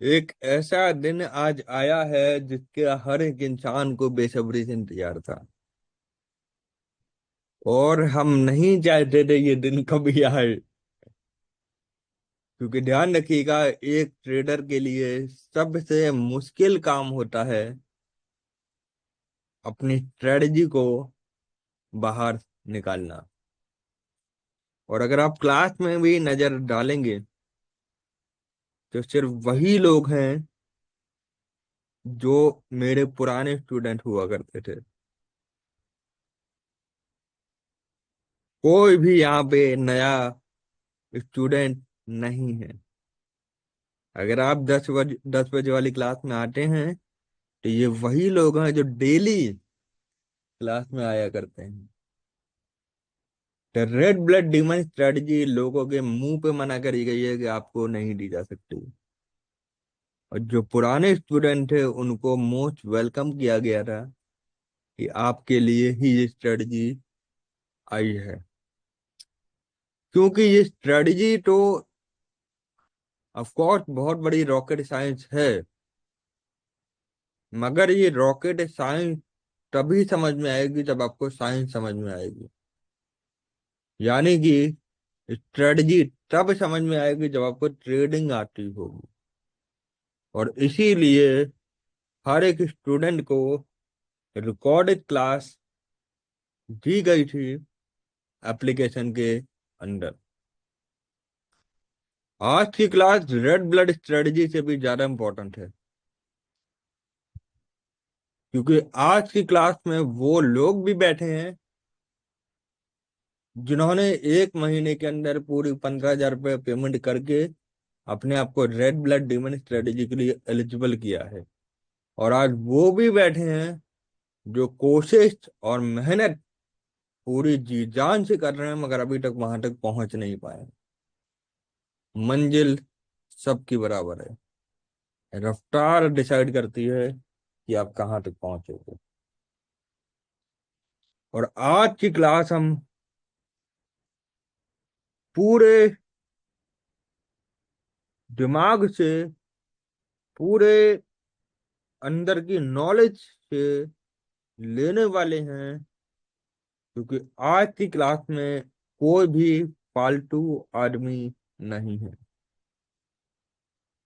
एक ऐसा दिन आज आया है जिसके हर एक इंसान को बेसब्री से इंतजार था। और हम नहीं चाहते थे ये दिन कभी आए। क्योंकि ध्यान रखिएगा, एक ट्रेडर के लिए सबसे मुश्किल काम होता है अपनी स्ट्रेटजी को बाहर निकालना। और अगर आप क्लास में भी नजर डालेंगे तो सिर्फ वही लोग हैं जो मेरे पुराने स्टूडेंट हुआ करते थे। कोई भी यहाँ पे नया स्टूडेंट नहीं है। अगर आप 10 बजे वाली क्लास में आते हैं तो ये वही लोग हैं जो डेली क्लास में आया करते हैं। तो रेड ब्लड डीमन स्ट्रेटजी लोगों के मुंह पे मना करी गई है कि आपको नहीं दी जा सकती। और जो पुराने स्टूडेंट थे उनको मोस्ट वेलकम किया गया था कि आपके लिए ही ये स्ट्रेटजी आई है। क्योंकि ये स्ट्रेटजी तो ऑफ कोर्स बहुत बड़ी रॉकेट साइंस है, मगर ये रॉकेट साइंस तभी समझ में आएगी जब आपको साइंस समझ में आएगी। यानी कि स्ट्रेटजी तब समझ में आएगी जब आपको ट्रेडिंग आती होगी। और इसीलिए हर एक स्टूडेंट को रिकॉर्डेड क्लास दी गई थी एप्लीकेशन के अंदर। आज की क्लास रेड ब्लड स्ट्रेटजी से भी ज्यादा इंपॉर्टेंट है। क्योंकि आज की क्लास में वो लोग भी बैठे हैं जिन्होंने एक महीने के अंदर पूरी 15,000 रुपये पेमेंट करके अपने आप को रेड ब्लड डीमन स्ट्रेटेजी के लिए एलिजिबल किया है। और आज वो भी बैठे हैं जो कोशिश और मेहनत पूरी जी जान से कर रहे हैं, मगर अभी तक वहां तक पहुंच नहीं पाए। मंजिल सबकी बराबर है, रफ्तार डिसाइड करती है कि आप कहाँ तक पहुंचोगे। और आज की क्लास हम पूरे दिमाग से, पूरे अंदर की नॉलेज से लेने वाले हैं। क्योंकि आज की क्लास में कोई भी फालतू आदमी नहीं है।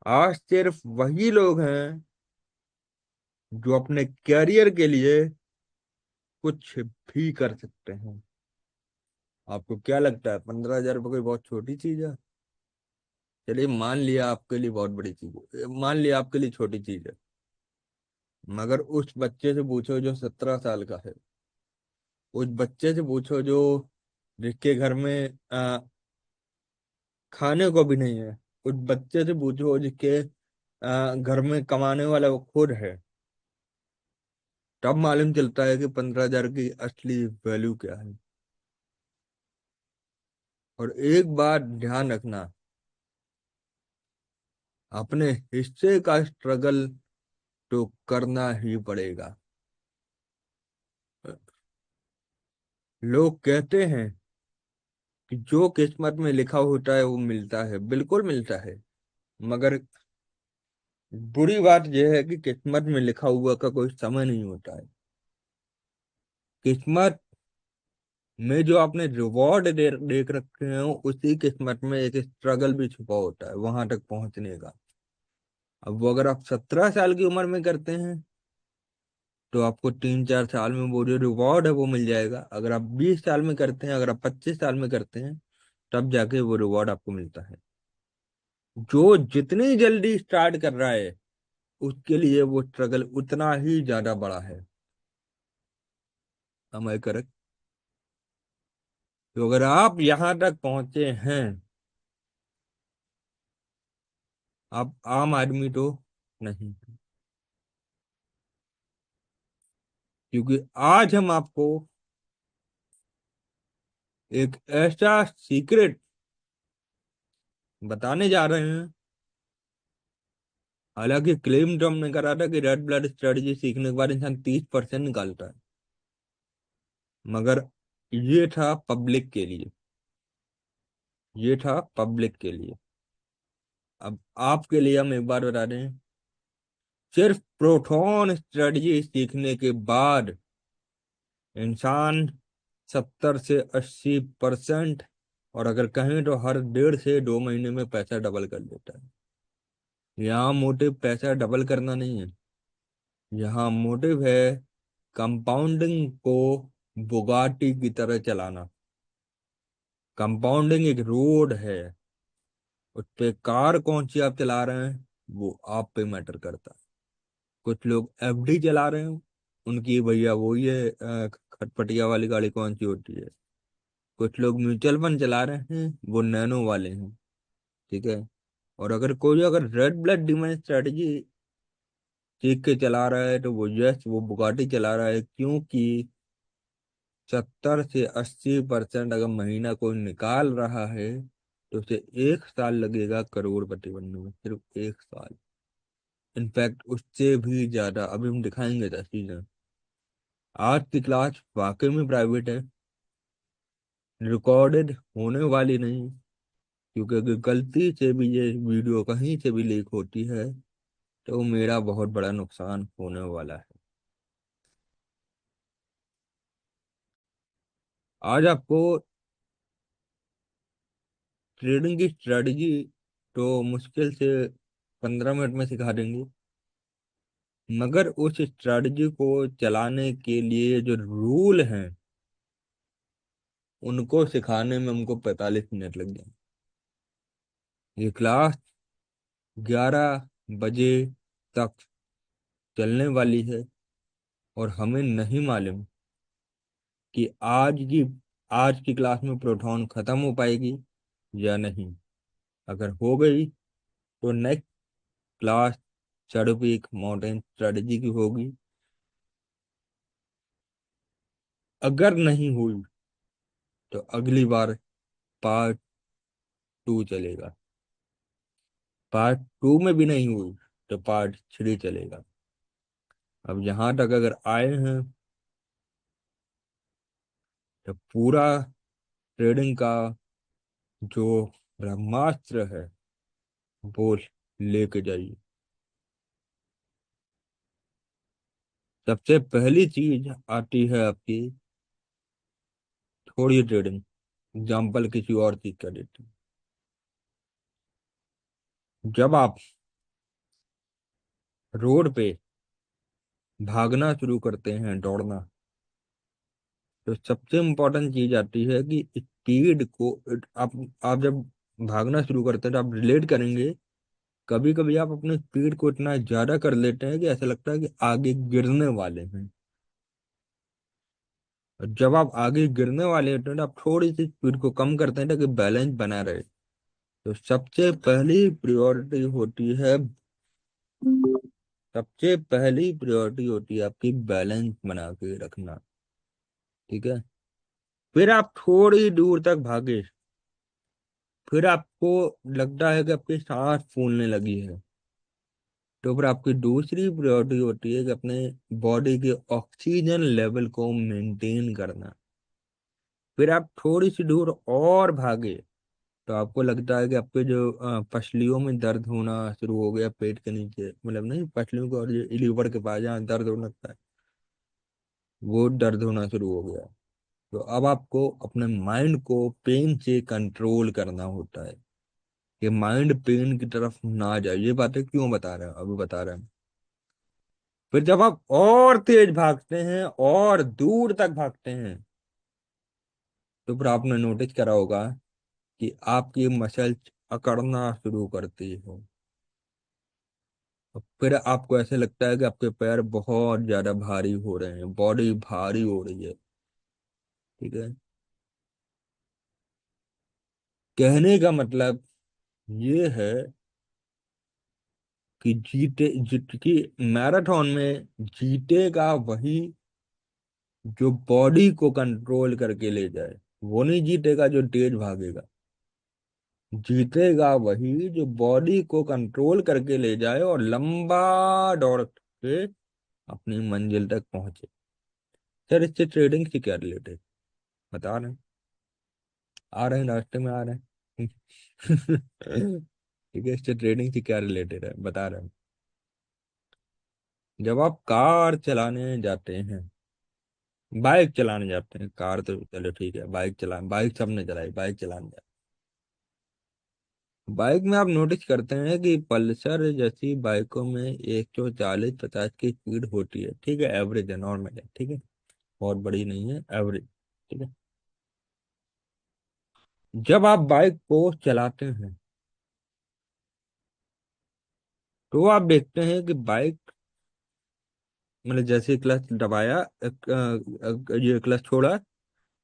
आज सिर्फ वही लोग हैं जो अपने करियर के लिए कुछ भी कर सकते हैं। आपको क्या लगता है 15,000 रुपये कोई बहुत छोटी चीज है? चलिए मान लिया आपके लिए बहुत बड़ी चीज है, मान लिया आपके लिए छोटी चीज है। मगर उस बच्चे से पूछो जो 17 साल का है, उस बच्चे से पूछो जो जिसके घर में खाने को भी नहीं है, उस बच्चे से पूछो जिसके घर में कमाने वाला वो खुद है। तब मालूम चलता है कि 15,000 की असली वैल्यू क्या है। और एक बात ध्यान रखना, अपने हिस्से का स्ट्रगल तो करना ही पड़ेगा। लोग कहते हैं कि जो किस्मत में लिखा होता है वो मिलता है, बिल्कुल मिलता है। मगर बुरी बात यह है कि किस्मत में लिखा हुआ का कोई समय नहीं होता है। किस्मत में जो आपने रिवॉर्ड देख रखे हैं, उसी किस्मत में एक स्ट्रगल भी छुपा होता है वहां तक पहुंचने का। अब वो अगर आप 17 साल की उम्र में करते हैं तो आपको 3-4 साल में वो जो रिवॉर्ड है वो मिल जाएगा। अगर आप 20 साल में करते हैं, अगर आप 25 साल में करते हैं, तब जाके वो रिवॉर्ड आपको मिलता है। जो जितनी जल्दी स्टार्ट कर रहा है उसके लिए वो स्ट्रगल उतना ही ज्यादा बड़ा है। am I correct? तो अगर आप यहां तक पहुंचे हैं, आप आम आदमी तो नहीं। क्योंकि आज हम आपको एक ऐसा सीक्रेट बताने जा रहे हैं। हालांकि क्लेम तो हमने करा था कि रेड ब्लड स्ट्रेटजी सीखने के बाद इंसान 30% निकालता है, मगर ये था पब्लिक के लिए, ये था पब्लिक के लिए। अब आपके लिए हम एक बात बता दें, सिर्फ प्रोटॉन स्ट्रेटजी सीखने के बाद इंसान 70 से 80%, और अगर कहें तो हर 1.5 से 2 महीने में पैसा डबल कर लेता है। यहाँ मोटिव पैसा डबल करना नहीं है, यहाँ मोटिव है कंपाउंडिंग को बुगाटी की तरह चलाना। कंपाउंडिंग एक रोड है, उस पे कार कौन सी आप चला रहे हैं वो आप पे मैटर करता है। कुछ लोग एफडी चला रहे हैं, उनकी भैया वो ये खटपटिया वाली गाड़ी कौन सी होती है। कुछ लोग म्यूचुअल फंड चला रहे हैं, वो नैनो वाले हैं। ठीक है। और अगर रेड ब्लड डिमांड स्ट्रेटजी सीख के चला रहा है तो वो बुगाटी चला रहा है, क्योंकि 70 से 80% अगर महीना कोई निकाल रहा है तो उसे 1 साल लगेगा करोड़पति बनने में, सिर्फ 1 साल। इनफैक्ट उससे भी ज्यादा, अभी हम दिखाएंगे 10 चीजें। आज की क्लास वाकई में प्राइवेट है, रिकॉर्डेड होने वाली नहीं, क्योंकि अगर गलती से भी ये वीडियो कहीं से भी लीक होती है तो मेरा बहुत बड़ा नुकसान होने वाला है। आज आपको ट्रेडिंग की स्ट्रेटजी तो मुश्किल से 15 मिनट में सिखा देंगे, मगर उस स्ट्रेटजी को चलाने के लिए जो रूल हैं उनको सिखाने में हमको 45 मिनट लग जाए। ये क्लास 11 बजे तक चलने वाली है, और हमें नहीं मालूम कि आज की क्लास में प्रोटॉन खत्म हो पाएगी या नहीं। अगर हो गई तो next class shadow peak mountain strategy की होगी। अगर नहीं हुई तो अगली बार पार्ट 2 चलेगा। पार्ट 2 में भी नहीं हुई तो पार्ट 3 चलेगा। अब यहाँ तक अगर आए हैं तो पूरा ट्रेडिंग का जो ब्रह्मास्त्र है वो लेके जाइए। सबसे पहली चीज आती है आपकी, थोड़ी ट्रेडिंग। एग्जाम्पल किसी और चीज का देते हैं। जब आप रोड पे भागना शुरू करते हैं, दौड़ना, तो सबसे इम्पोर्टेंट चीज आती है कि स्पीड को आप आप जब भागना शुरू करते हैं तो आप रिलेट करेंगे, कभी कभी आप अपनी स्पीड को इतना ज्यादा कर लेते हैं कि ऐसा लगता है कि आगे गिरने वाले हैं। और जब आप आगे गिरने वाले होते हैं तो आप थोड़ी सी स्पीड को कम करते हैं ताकि बैलेंस बना रहे। तो सबसे पहली प्रायोरिटी होती है आपकी बैलेंस बना के रखना। ठीक है। फिर आप थोड़ी दूर तक भागे, फिर आपको लगता है कि आपकी सांस फूलने लगी है, तो फिर आपकी दूसरी प्रायोरिटी होती है कि अपने बॉडी के ऑक्सीजन लेवल को मेंटेन करना। फिर आप थोड़ी सी दूर और भागे, तो आपको लगता है कि आपके जो पसलियों में दर्द होना शुरू हो गया, पेट के नीचे, मतलब नहीं पसलियों को, और ये लीवर के पास जहाँ दर्द होने लगता है वो दर्द होना शुरू हो गया। तो अब आपको अपने माइंड को पेन से कंट्रोल करना होता है कि माइंड पेन की तरफ ना जाए। ये बातें क्यों बता रहे हैं, अभी बता रहे हैं। फिर जब आप और तेज भागते हैं और दूर तक भागते हैं, तो फिर आपने नोटिस करा होगा कि आपकी मसल्स अकड़ना शुरू करती है। और फिर आपको ऐसे लगता है कि आपके पैर बहुत ज्यादा भारी हो रहे हैं, बॉडी भारी हो रही है। ठीक है। कहने का मतलब ये है कि जीते जीत की मैराथन में जीतेगा वही जो बॉडी को कंट्रोल करके ले जाए। वो नहीं जीतेगा जो तेज भागेगा, जीतेगा वही जो बॉडी को कंट्रोल करके ले जाए और लंबा दौड़ के अपनी मंजिल तक पहुंचे। सर इससे ट्रेडिंग से क्या रिलेटेड, बता रहे हैं, आ रहे हैं रास्ते में आ रहे हैं। ठीक है, इससे ट्रेडिंग से क्या रिलेटेड है बता रहा हूँ। जब आप कार चलाने जाते हैं, बाइक चलाने जाते हैं, कार तो चलो ठीक है, बाइक चला, बाइक सबने चलाई, बाइक चलाने जाते हैं। बाइक में आप नोटिस करते हैं कि पल्सर जैसी बाइकों में 140-50 की स्पीड होती है, ठीक है, एवरेज है, नॉर्मल है, ठीक है, बहुत बड़ी नहीं है, एवरेज, ठीक है। जब आप बाइक को चलाते हैं तो आप देखते हैं कि बाइक, मतलब जैसे क्लच दबाया, ये क्लच छोड़ा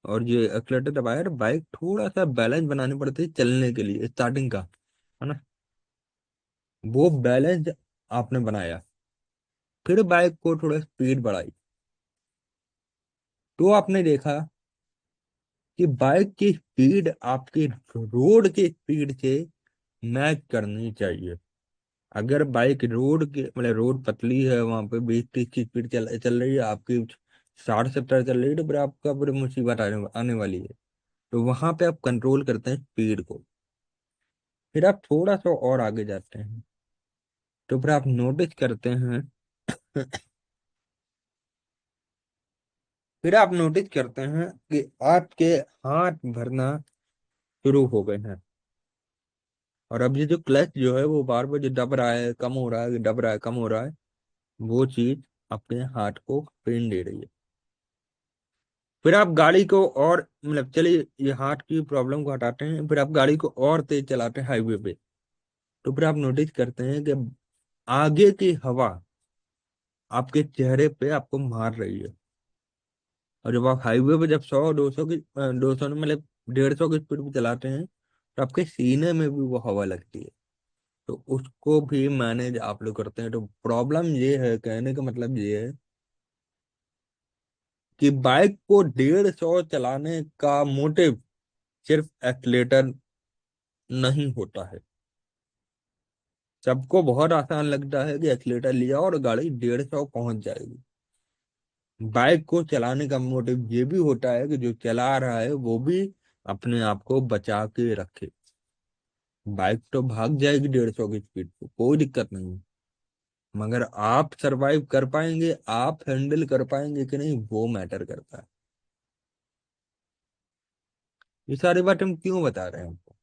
और ये एक्सीलेटर दबाया, तो बाइक थोड़ा सा बैलेंस बनानी पड़ती है चलने के लिए, स्टार्टिंग का, है ना। वो बैलेंस आपने बनाया, फिर बाइक को थोड़ा स्पीड बढ़ाई, तो आपने देखा कि बाइक की स्पीड आपकी रोड की स्पीड से मैच करनी चाहिए। अगर बाइक रोड के, मतलब रोड पतली है, वहां पे 20-30 की स्पीड चल चल रही है, आपकी 60-70 चल रही है, तो फिर आपका बड़ी मुसीबत आने वाली है। तो वहां पे आप कंट्रोल करते हैं स्पीड को। फिर आप थोड़ा सा और आगे जाते हैं, तो फिर आप नोटिस करते हैं फिर आप नोटिस करते हैं कि आपके हाथ भरना शुरू हो गए हैं। और अब ये जो क्लच जो है वो बार बार जो दब रहा है, कम हो रहा है, दब रहा है, कम हो रहा है, वो चीज अपने हाथ को पेन दे रही है। फिर आप गाड़ी को और, मतलब चलिए ये हाथ की प्रॉब्लम को हटाते हैं, फिर आप गाड़ी को और तेज चलाते हैं हाईवे पे, तो फिर आप नोटिस करते हैं कि आगे की हवा आपके चेहरे पे आपको मार रही है। और जब आप हाईवे पे जब 100-200 की 200 मतलब 150 की स्पीड पे चलाते हैं, तो आपके सीने में भी वो हवा लगती है। तो उसको भी मैनेज आप लोग करते हैं। तो प्रॉब्लम ये है, कहने का मतलब ये है कि बाइक को 150 चलाने का मोटिव सिर्फ एक्सीलेटर नहीं होता है। सबको बहुत आसान लगता है कि एक्सीलेटर लिया और गाड़ी 150 पहुंच जाएगी। बाइक को चलाने का मोटिव ये भी होता है कि जो चला रहा है वो भी अपने आप को बचा के रखे। बाइक तो भाग जाएगी 150 की स्पीड पे, कोई दिक्कत नहीं है, मगर आप सरवाइव कर पाएंगे, आप हैंडल कर पाएंगे कि नहीं, वो मैटर करता है। ये सारी बात हम क्यों बता रहे हैं आपको?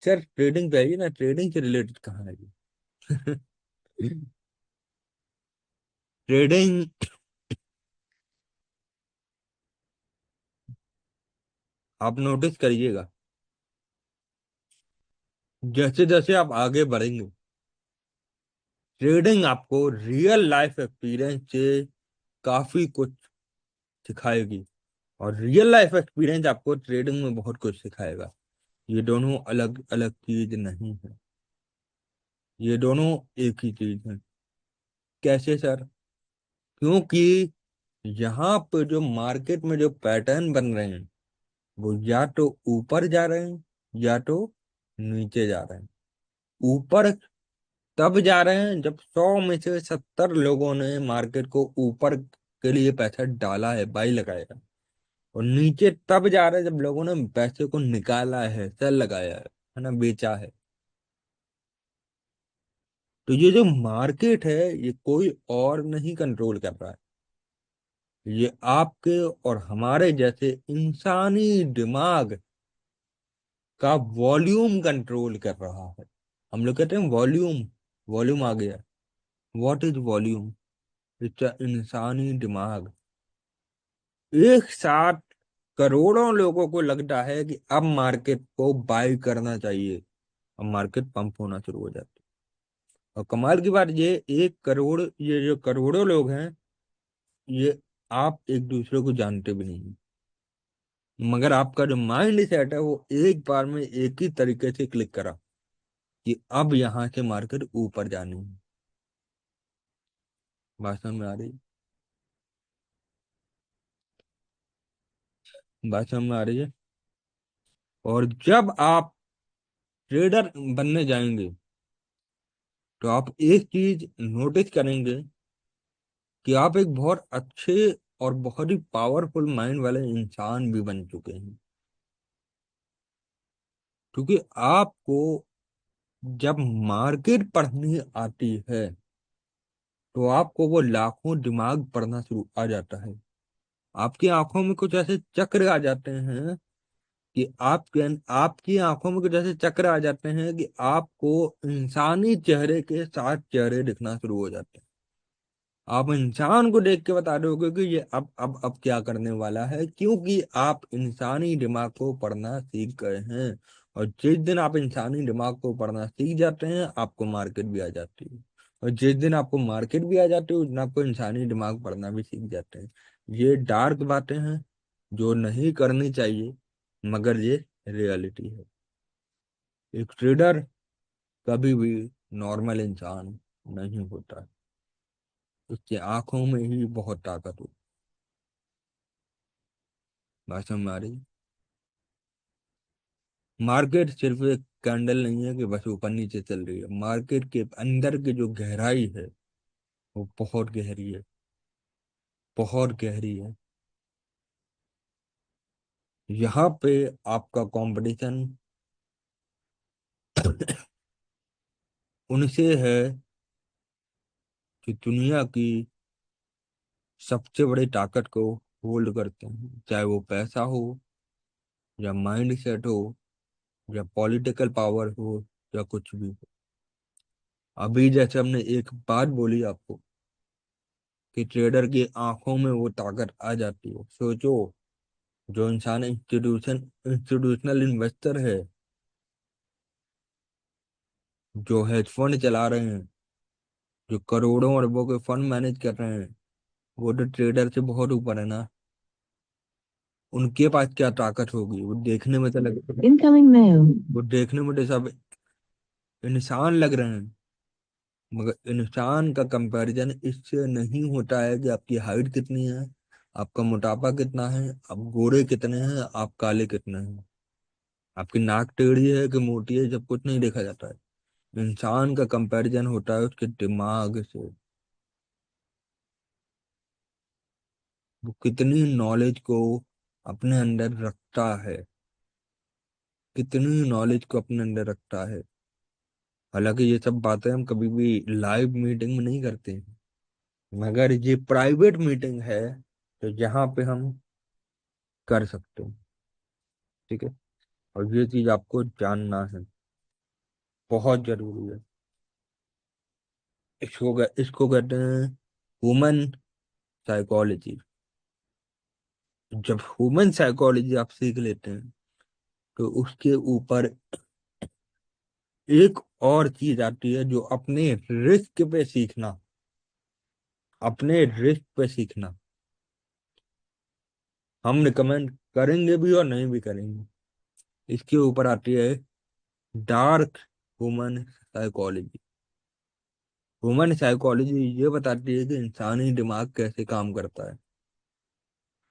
सर ट्रेडिंग पे आइए ना, ट्रेडिंग से रिलेटेड कहाँ है ये? ट्रेडिंग, आप नोटिस करिएगा, जैसे जैसे आप आगे बढ़ेंगे, ट्रेडिंग आपको रियल लाइफ एक्सपीरियंस से काफी कुछ सिखाएगी। और रियल लाइफ एक्सपीरियंस आपको ट्रेडिंग में बहुत कुछ सिखाएगा। ये दोनों अलग अलग चीज नहीं है, ये दोनों एक ही चीज है। कैसे सर? क्योंकि यहाँ पे जो मार्केट में जो पैटर्न बन रहे हैं, वो या तो ऊपर जा रहे हैं या तो नीचे जा रहे हैं। ऊपर तब जा रहे हैं जब 100 में से 70 लोगों ने मार्केट को ऊपर के लिए पैसा डाला है, बाई लगाया है। और नीचे तब जा रहे हैं जब लोगों ने पैसे को निकाला है, सेल लगाया है ना, बेचा है। तो ये जो मार्केट है, ये कोई और नहीं कंट्रोल कर रहा है, ये आपके और हमारे जैसे इंसानी दिमाग का वॉल्यूम कंट्रोल कर रहा है। हम लोग कहते हैं वॉल्यूम, वॉल्यूम आ गया। What is volume? इट्स इंसानी दिमाग। एक साथ करोड़ों लोगों को लगता है कि अब मार्केट को बाय करना चाहिए, अब मार्केट पंप होना शुरू हो जाती है। और कमाल की बात, ये 1 करोड़, ये जो करोड़ों लोग हैं, ये आप एक दूसरे को जानते भी नहीं, मगर आपका जो माइंड सेट है वो एक बार में एक ही तरीके से क्लिक करा कि अब यहाँ से मार्केट ऊपर जानी है। बात समझ में आ रही है? बात समझ में आ रही है? और जब आप ट्रेडर बनने जाएंगे, तो आप एक चीज नोटिस करेंगे कि आप एक बहुत अच्छे और बहुत ही पावरफुल माइंड वाले इंसान भी बन चुके हैं। क्योंकि आपको जब मार्केट पढ़नी आती है तो आपको वो लाखों दिमाग पढ़ना शुरू आ जाता है। आपकी आंखों में कुछ ऐसे चक्र आ जाते हैं कि आपकी आंखों में कुछ ऐसे चक्र आ जाते हैं कि आपको इंसानी चेहरे के साथ चेहरे दिखना शुरू हो जाते हैं। आप इंसान को देख के बता रहे होगे कि ये अब क्या करने वाला है, क्योंकि आप इंसानी दिमाग को पढ़ना सीख गए हैं। और जिस दिन आप इंसानी दिमाग को पढ़ना सीख जाते हैं आपको मार्केट भी आ जाती है। और जिस दिन आपको मार्केट भी आ जाती है उस दिन आपको इंसानी दिमाग पढ़ना भी सीख जाते हैं। ये डार्क बातें हैं जो नहीं करनी चाहिए, मगर ये रियलिटी है। एक ट्रेडर कभी भी नॉर्मल इंसान नहीं होता। उसकी आंखों में ही बहुत ताकत होती है। बात समझ में आ रही है? मार्केट सिर्फ एक कैंडल नहीं है कि बस ऊपर नीचे चल रही है। मार्केट के अंदर की जो गहराई है वो बहुत गहरी है, बहुत गहरी है। यहाँ पे आपका कंपटीशन उनसे है जो दुनिया की सबसे बड़ी ताकत को होल्ड करते हैं, चाहे वो पैसा हो या माइंड सेट हो या पॉलिटिकल पावर हो या कुछ भी हो। अभी जैसे हमने एक बात बोली आपको कि ट्रेडर की आंखों में वो ताकत आ जाती है, सोचो जो इंसान इंस्टीट्यूशनल इन्वेस्टर है, जो हेज फंड चला रहे हैं, जो करोड़ों अरबों के फंड मैनेज कर रहे हैं, वो तो ट्रेडर से बहुत ऊपर है ना। उनके पास क्या ताकत होगी? वो देखने में तो लग इनकमिंग मेल, वो देखने में तो सब इंसान लग रहे हैं, मगर इंसान का कंपैरिजन इससे नहीं होता है कि आपकी हाइट कितनी है, आपका मोटापा कितना है, आप गोरे कितने हैं, आप काले कितने हैं, आपकी नाक टेढ़ी है कि मोटी है, जब कुछ नहीं देखा जाता है। इंसान का कंपैरिजन होता है उसके दिमाग से। वो कितनी नॉलेज को अपने अंदर रखता है, कितनी नॉलेज को अपने अंदर रखता है। हालांकि ये सब बातें हम कभी भी लाइव मीटिंग में नहीं करते हैं, मगर ये प्राइवेट मीटिंग है तो यहाँ पे हम कर सकते हैं। ठीक है, और ये चीज आपको जानना है, बहुत जरूरी है। इसको कहते हैं ह्यूमन साइकोलॉजी। जब ह्यूमन साइकोलॉजी आप सीख लेते हैं तो उसके ऊपर एक और चीज आती है जो अपने रिस्क पे सीखना, अपने रिस्क पे सीखना। हम रिकमेंड करेंगे भी और नहीं भी करेंगे। इसके ऊपर आती है dark human psychology. Human psychology ये बताती है कि इंसानी दिमाग कैसे काम करता है।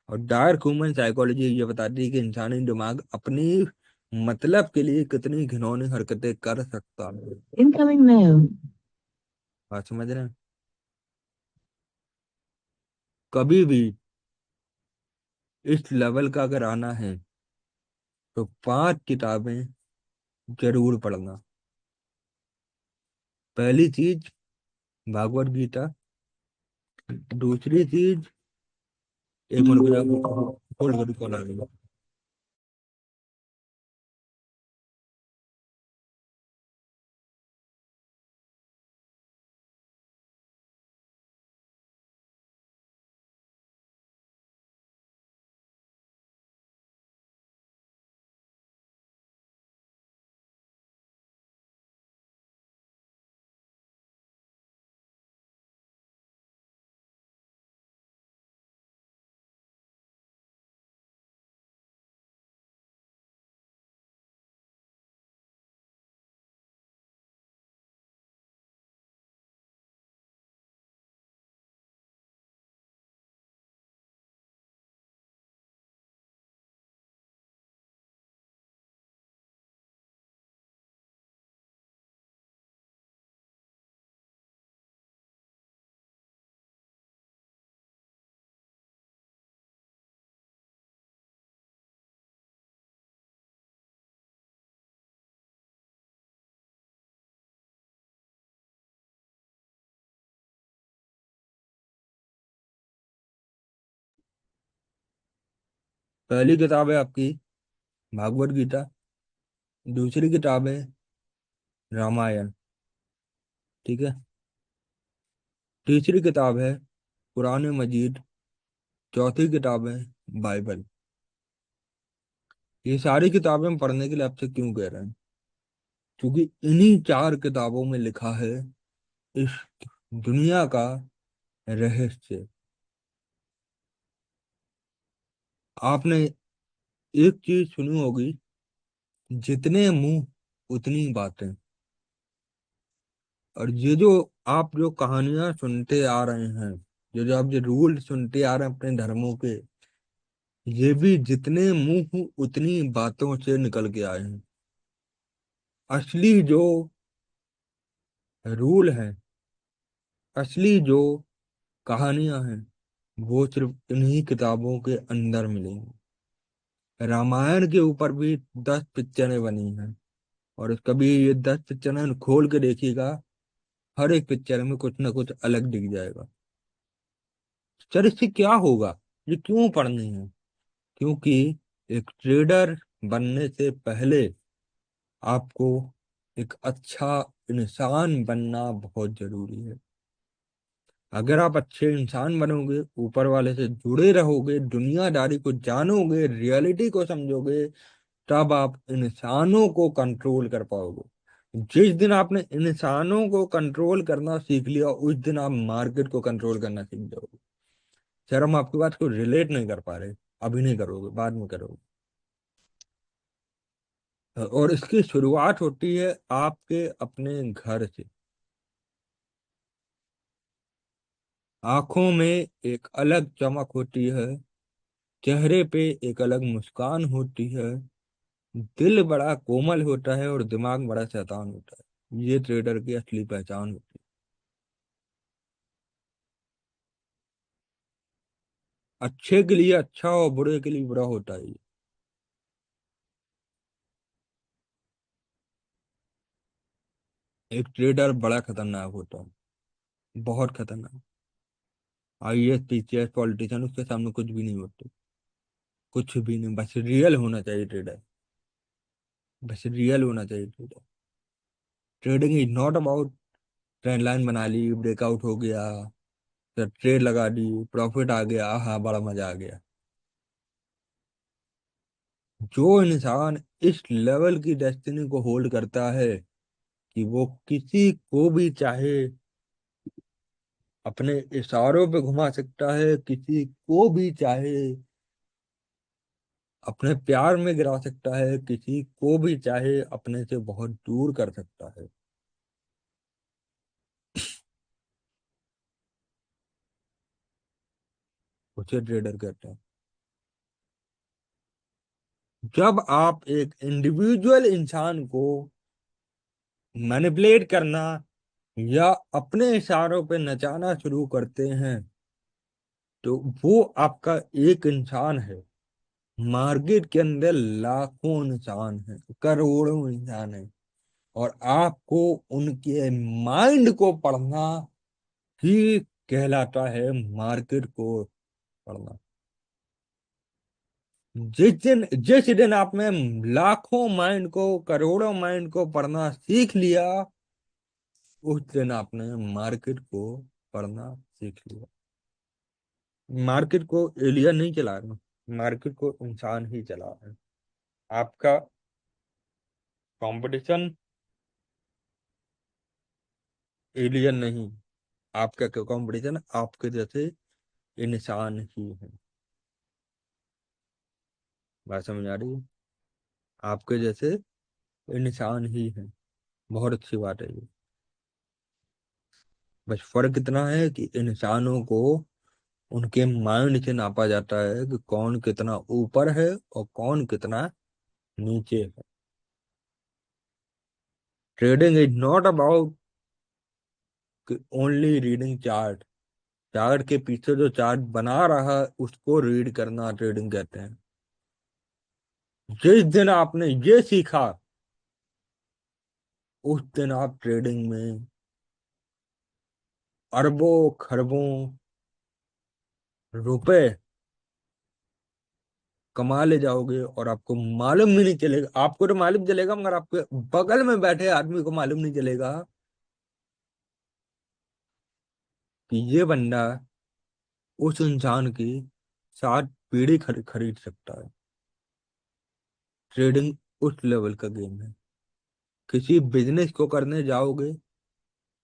और डार्क ह्यूमन साइकोलॉजी ये बताती है कि इंसानी दिमाग अपनी मतलब के लिए कितनी घिनौनी हरकतें कर सकता है। इनकमिंग मेल, बात समझ रहे हैं? कभी भी इस लेवल का अगर आना है तो 5 किताबें जरूर पढ़ना। पहली चीज भागवत गीता। दूसरी चीज, एक मिनट होल्ड करो, कॉल आ रही है। पहली किताब है आपकी भागवत गीता। दूसरी किताब है रामायण। ठीक है। तीसरी किताब है कुरान मजीद। चौथी किताब है बाइबल। ये सारी किताबें हम पढ़ने के लिए आपसे क्यों कह रहे हैं? क्योंकि इन्हीं चार किताबों में लिखा है इस दुनिया का रहस्य। आपने एक चीज सुनी होगी, जितने मुंह उतनी बातें। और ये जो आप जो कहानियां सुनते आ रहे हैं, जो आप जो रूल सुनते आ रहे हैं अपने धर्मों के, ये भी जितने मुंह उतनी बातों से निकल के आए हैं। असली जो रूल है, असली जो कहानियां हैं, वो सिर्फ इन्हीं किताबों के अंदर मिलेंगी। रामायण के ऊपर भी 10 पिक्चरें बनी हैं। और कभी ये 10 पिक्चरें खोल के देखिएगा, हर एक पिक्चर में कुछ ना कुछ अलग दिख जाएगा। सर इससे क्या होगा? ये क्यों पढ़नी है? क्योंकि एक ट्रेडर बनने से पहले आपको एक अच्छा इंसान बनना बहुत जरूरी है। अगर आप अच्छे इंसान बनोगे, ऊपर वाले से जुड़े रहोगे, दुनियादारी को जानोगे, रियलिटी को समझोगे, तब आप इंसानों को कंट्रोल कर पाओगे। जिस दिन आपने इंसानों को कंट्रोल करना सीख लिया, उस दिन आप मार्केट को कंट्रोल करना सीख जाओगे। सर हम आपकी बात को रिलेट नहीं कर पा रहे। अभी नहीं करोगे, बाद में करोगे। और इसकी शुरुआत होती है आपके अपने घर से। आंखों में एक अलग चमक होती है, चेहरे पे एक अलग मुस्कान होती है, दिल बड़ा कोमल होता है और दिमाग बड़ा शैतान होता है। ये ट्रेडर की असली पहचान होती है। अच्छे के लिए अच्छा और बुरे के लिए बुरा होता है ये। एक ट्रेडर बड़ा खतरनाक होता है, बहुत खतरनाक। आईएएस पीसीएस पॉलिटिशियन उसके सामने कुछ भी नहीं होते। कुछ भी नहीं, बस रियल होना चाहिए ट्रेडर। बस रियल होना चाहिए trader. Trading is not about trend line बना ली, ब्रेकआउट हो गया, फिर ट्रेड लगा दी, प्रॉफिट आ गया, हाँ बड़ा मजा आ गया। जो इंसान इस लेवल की डेस्टिनी को होल्ड करता है कि वो किसी को भी चाहे अपने इशारों पे घुमा सकता है, किसी को भी चाहे अपने प्यार में गिरा सकता है, किसी को भी चाहे अपने से बहुत दूर कर सकता है, उसे ट्रेडर कहते हैं। जब आप एक इंडिविजुअल इंसान को मैनिपुलेट करना या अपने इशारों पे नचाना शुरू करते हैं, तो वो आपका एक इंसान है। मार्केट के अंदर लाखों इंसान हैं, करोड़ों इंसान हैं। और आपको उनके माइंड को पढ़ना ही कहलाता है मार्केट को पढ़ना। जिस दिन आप में लाखों माइंड को, करोड़ों माइंड को पढ़ना सीख लिया, उस दिन आपने मार्केट को पढ़ना सीख लिया। मार्केट को एलियन नहीं चला रहा, मार्केट को इंसान ही चला रहा है। आपका कंपटीशन एलियन नहीं, आपका कंपटीशन आपके जैसे इंसान ही है। बात समझ आ रही है? आपके जैसे इंसान ही है। बहुत अच्छी बात है ये। बस फर्क इतना है कि इंसानों को उनके माइंड से नापा जाता है कि कौन कितना ऊपर है और कौन कितना नीचे है। Trading is not about only reading chart. Chart के पीछे जो चार्ट बना रहा है उसको रीड करना ट्रेडिंग कहते हैं। जिस दिन आपने ये सीखा, उस दिन आप ट्रेडिंग में अरबों खरबों रुपए कमा ले जाओगे और आपको मालूम भी नहीं चलेगा। आपको तो मालूम चलेगा मगर आपके बगल में बैठे आदमी को मालूम नहीं चलेगा कि ये बंदा उस इंसान की 7 पीढ़ी खरीद सकता है। ट्रेडिंग उस लेवल का गेम है। किसी बिजनेस को करने जाओगे,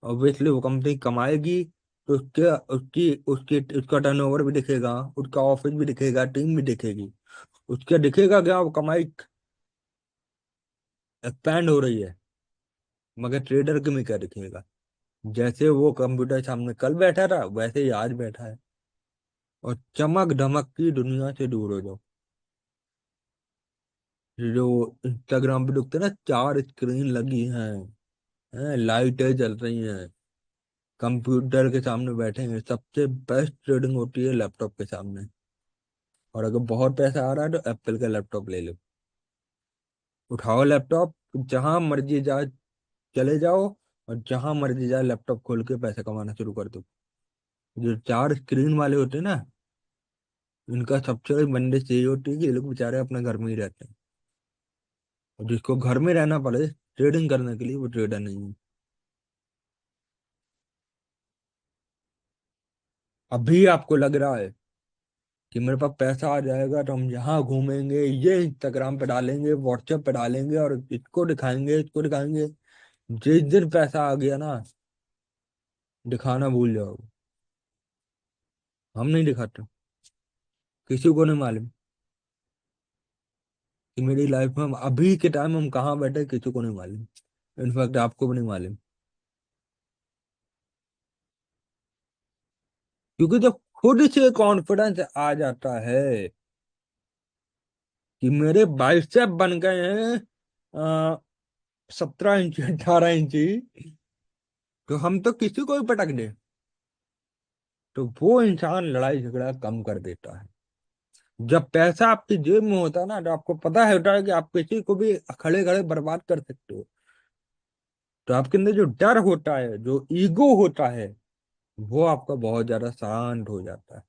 ऑब्वियसली वो कंपनी कमाएगी तो उसके उसकी उसकी उसका टर्नओवर भी दिखेगा, उसका ऑफिस भी दिखेगा, टीम भी दिखेगी। उसके दिखेगा क्या, वो कमाई एक्सपैंड हो रही है। मगर ट्रेडर के में क्या दिखेगा? जैसे वो कंप्यूटर सामने कल बैठा था वैसे ही आज बैठा है। और चमक धमक की दुनिया से दूर हो जाओ। ये जो इंस्टाग्राम पे दिखते हैं ना, 4 स्क्रीन लगी हैं, लाइटें जल रही हैं, कंप्यूटर के सामने बैठे हैं, सबसे बेस्ट ट्रेडिंग होती है लैपटॉप के सामने। और अगर बहुत पैसा आ रहा है तो एप्पल का लैपटॉप ले लो। उठाओ लैपटॉप, जहां मर्जी जा चले जाओ, और जहां मर्जी जाए लैपटॉप खोल के पैसा कमाना शुरू कर दो। जो 4 स्क्रीन वाले होते हैं ना, इनका सबसे बड़ी बंदिश यही होती है कि ये लोग बेचारे अपने घर में ही रहते हैं। और जिसको घर में रहना पड़े ट्रेडिंग करने के लिए, वो ट्रेडर नहीं है। अभी आपको लग रहा है कि मेरे पास पैसा आ जाएगा तो हम यहाँ घूमेंगे, ये इंस्टाग्राम पे डालेंगे, व्हाट्सएप पे डालेंगे और इसको दिखाएंगे। जिस दिन पैसा आ गया ना, दिखाना भूल जाओगे। हम नहीं दिखाते। किसी को नहीं मालूम कि मेरी लाइफ में हम अभी के टाइम हम कहाँ बैठे, किसी को नहीं मालूम। इनफैक्ट आपको भी नहीं मालूम। क्योंकि जब खुद से कॉन्फिडेंस आ जाता है कि मेरे बाइसेप बन गए हैं 17 इंची 18 इंची, तो हम तो किसी को भी पटक दे, तो वो इंसान लड़ाई झगड़ा कम कर देता है। जब पैसा आपकी जेब में होता है ना, तो आपको पता है होता है कि आप किसी को भी खड़े खड़े बर्बाद कर सकते हो। तो आपके अंदर जो डर होता है, जो ईगो होता है, वो आपका बहुत ज्यादा शांत हो जाता है।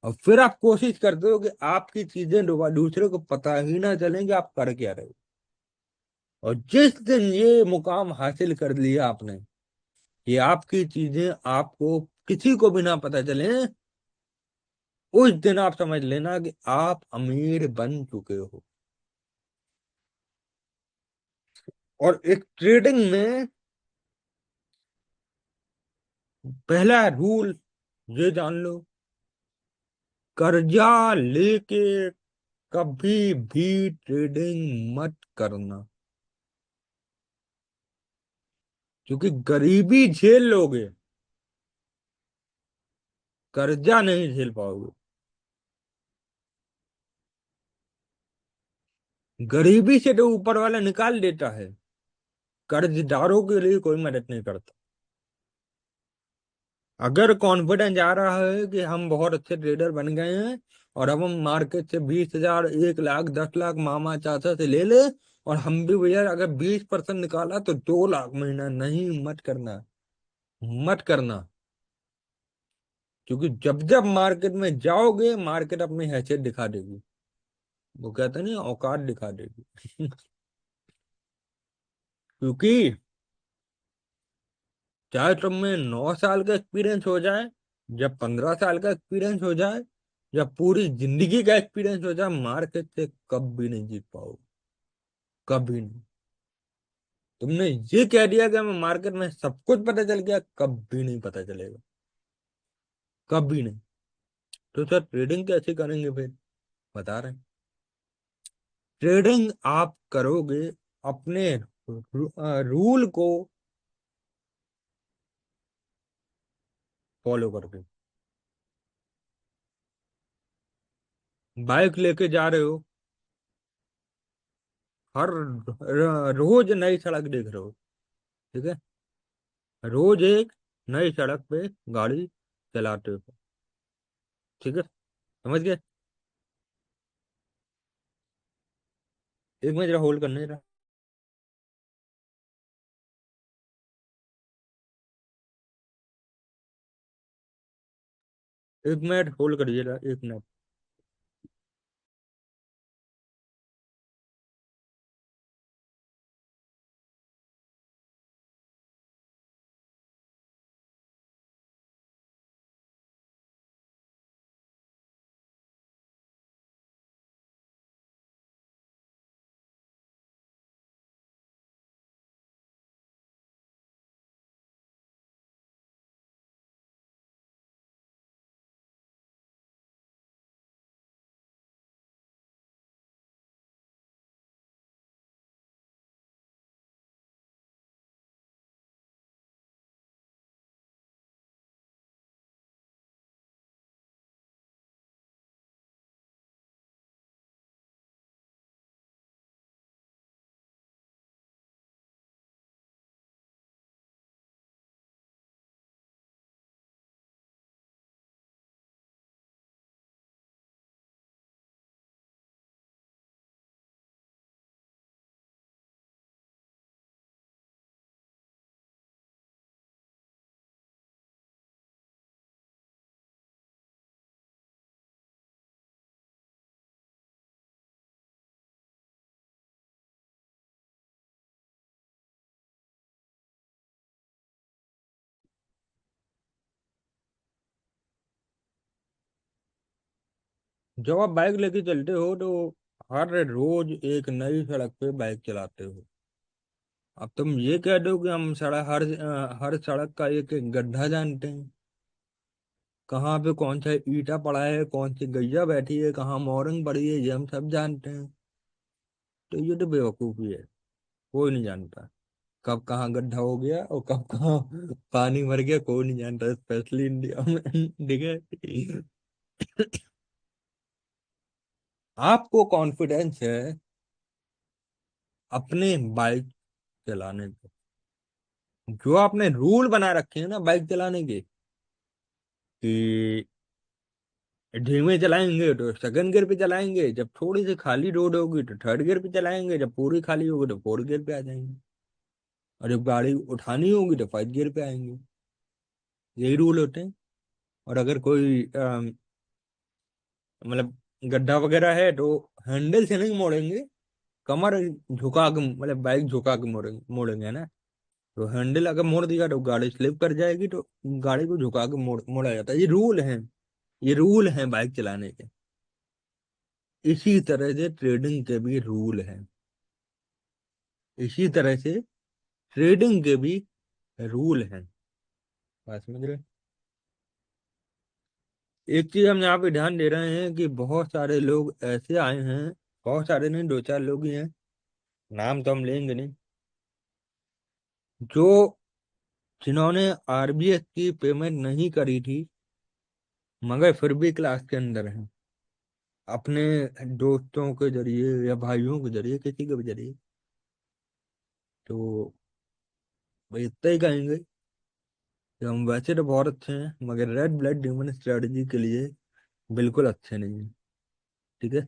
और फिर आप कोशिश करते हो कि आपकी चीजें दूसरे को पता ही ना चले कि आप कर क्या रहे हो। और जिस दिन ये मुकाम हासिल कर लिया आपने, कि आपकी चीजें आपको किसी को भी ना पता चले, उस दिन आप समझ लेना कि आप अमीर बन चुके हो। और एक ट्रेडिंग में पहला रूल ये जान लो, कर्जा लेके कभी भी ट्रेडिंग मत करना। क्योंकि गरीबी झेल लोगे, कर्जा नहीं झेल पाओगे। गरीबी से तो ऊपर वाला निकाल देता है, कर्जदारों के लिए कोई मदद नहीं करता। अगर कॉन्फिडेंस आ रहा है कि हम बहुत अच्छे ट्रेडर बन गए हैं और अब हम मार्केट से 20,000, 1 लाख, 10 लाख मामा चाचा से ले ले, और हम भी भैया अगर 20% निकाला तो 2 लाख महीना, नहीं मत करना, मत करना। क्योंकि जब जब मार्केट में जाओगे, मार्केट अपनी हैसियत दिखा देगी। वो कहते नहीं, औकात दिखा देगी। क्योंकि चाहे तुम में 9 साल का एक्सपीरियंस हो जाए, जब 15 साल का एक्सपीरियंस हो जाए, या पूरी जिंदगी का एक्सपीरियंस हो जाए, मार्केट से कभी नहीं जीत पाओगे। कभी नहीं। तुमने ये कह दिया कि हमें मार्केट में सब कुछ पता चल गया, कभी नहीं पता चलेगा। कभी नहीं। तो सर ट्रेडिंग कैसे करेंगे फिर? बता रहे हैं। ट्रेडिंग आप करोगे अपने रूल को फॉलो करके। बाइक लेके जा रहे हो, हर रोज नई सड़क देख रहे हो, ठीक है? रोज एक नई सड़क पे गाड़ी चलाते हो, ठीक है? समझ गए? एक मिनट जरा होल्ड करने जरा। 1 मिनट होल्ड करिए जरा, 1 मिनट। जब आप बाइक लेके चलते हो तो हर रोज एक नई सड़क पे बाइक चलाते हो। अब तुम ये कह दो कि हम हर सड़क का एक एक गड्ढा जानते हैं, कहाँ पे कौन सा ईटा पड़ा है, कौन सी गैया बैठी है, कहाँ मोरंग पड़ी है, ये हम सब जानते हैं। तो ये तो बेवकूफी है। कोई नहीं जानता कब कहाँ गड्ढा हो गया और कब कहाँ पानी भर गया, कोई नहीं जानता, स्पेशली इंडिया में। ठीक है। आपको कॉन्फिडेंस है अपने बाइक चलाने पे, जो आपने रूल बना रखे हैं ना बाइक चलाने के, कि धीमे चलाएंगे तो सेकंड गियर पे चलाएंगे, जब थोड़ी सी खाली रोड होगी तो थर्ड गियर पे चलाएंगे, जब पूरी खाली होगी तो फोर्थ गियर पे आ जाएंगे, और जब गाड़ी उठानी होगी तो फाइव गियर पे आएंगे। यही रूल होते हैं। और अगर कोई मतलब गड्ढा वगैरह है तो हैंडल से नहीं मोड़ेंगे, कमर झुका के, मतलब बाइक झुका के मोड़ेंगे मोड़ेंगे ना। तो हैंडल अगर मोड़ दिया तो गाड़ी स्लिप कर जाएगी, तो गाड़ी को झुका के मोड़ा जाता है। ये रूल है, ये रूल है बाइक चलाने के। इसी तरह से ट्रेडिंग के भी रूल हैं। इसी तरह से ट्रेडिंग के भी रूल हैं। बात समझ रहे? एक चीज हम यहाँ पे ध्यान दे रहे हैं कि बहुत सारे लोग ऐसे आए हैं, बहुत सारे नहीं, दो चार लोग ही हैं, नाम तो हम लेंगे नहीं, जो जिन्होंने आरबीएस की पेमेंट नहीं करी थी, मगर फिर भी क्लास के अंदर हैं, अपने दोस्तों के जरिए या भाइयों के जरिए, किसी के भी जरिए। तो भाई इतना ही कहेंगे कि हम वैसे तो बहुत अच्छे हैं, मगर रेड ब्लड ह्यूमन स्ट्रेटजी के लिए बिल्कुल अच्छे नहीं है। ठीक है।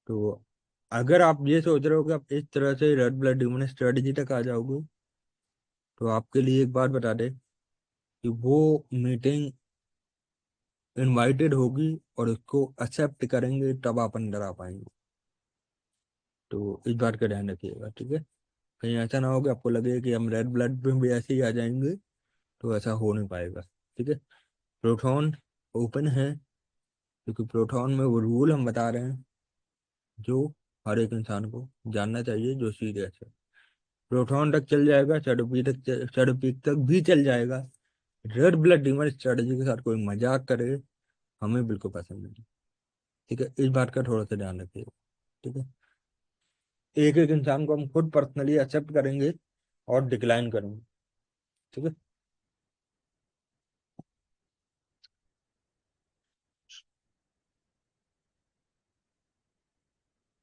तो अगर आप ये सोच रहे हो कि आप इस तरह से रेड ब्लड ह्यूमन स्ट्रेटजी तक आ जाओगे, तो आपके लिए एक बात बता दे कि वो मीटिंग इनवाइटेड होगी और उसको एक्सेप्ट करेंगे तब आप अंदर आ पाएंगे। तो इस बात का ध्यान रखिएगा। ठीक है। कहीं ऐसा ना हो कि आपको लगे कि हम रेड ब्लड में भी ऐसे ही आ जाएंगे, तो ऐसा हो नहीं पाएगा। ठीक है। प्रोटॉन ओपन है, क्योंकि प्रोटॉन में वो रूल हम बता रहे हैं जो हर एक इंसान को जानना चाहिए, जो सीरियस है। प्रोटॉन तक चल जाएगा, शैडो पीक तक भी चल जाएगा। रेड ब्लड डीमर स्ट्रेटजी के साथ कोई मजाक करे, हमें बिल्कुल पसंद नहीं। ठीक है। इस बात का थोड़ा सा ध्यान रखिएगा। ठीक है। एक एक इंसान को हम खुद पर्सनली एक्सेप्ट करेंगे और डिक्लाइन करेंगे। ठीक है।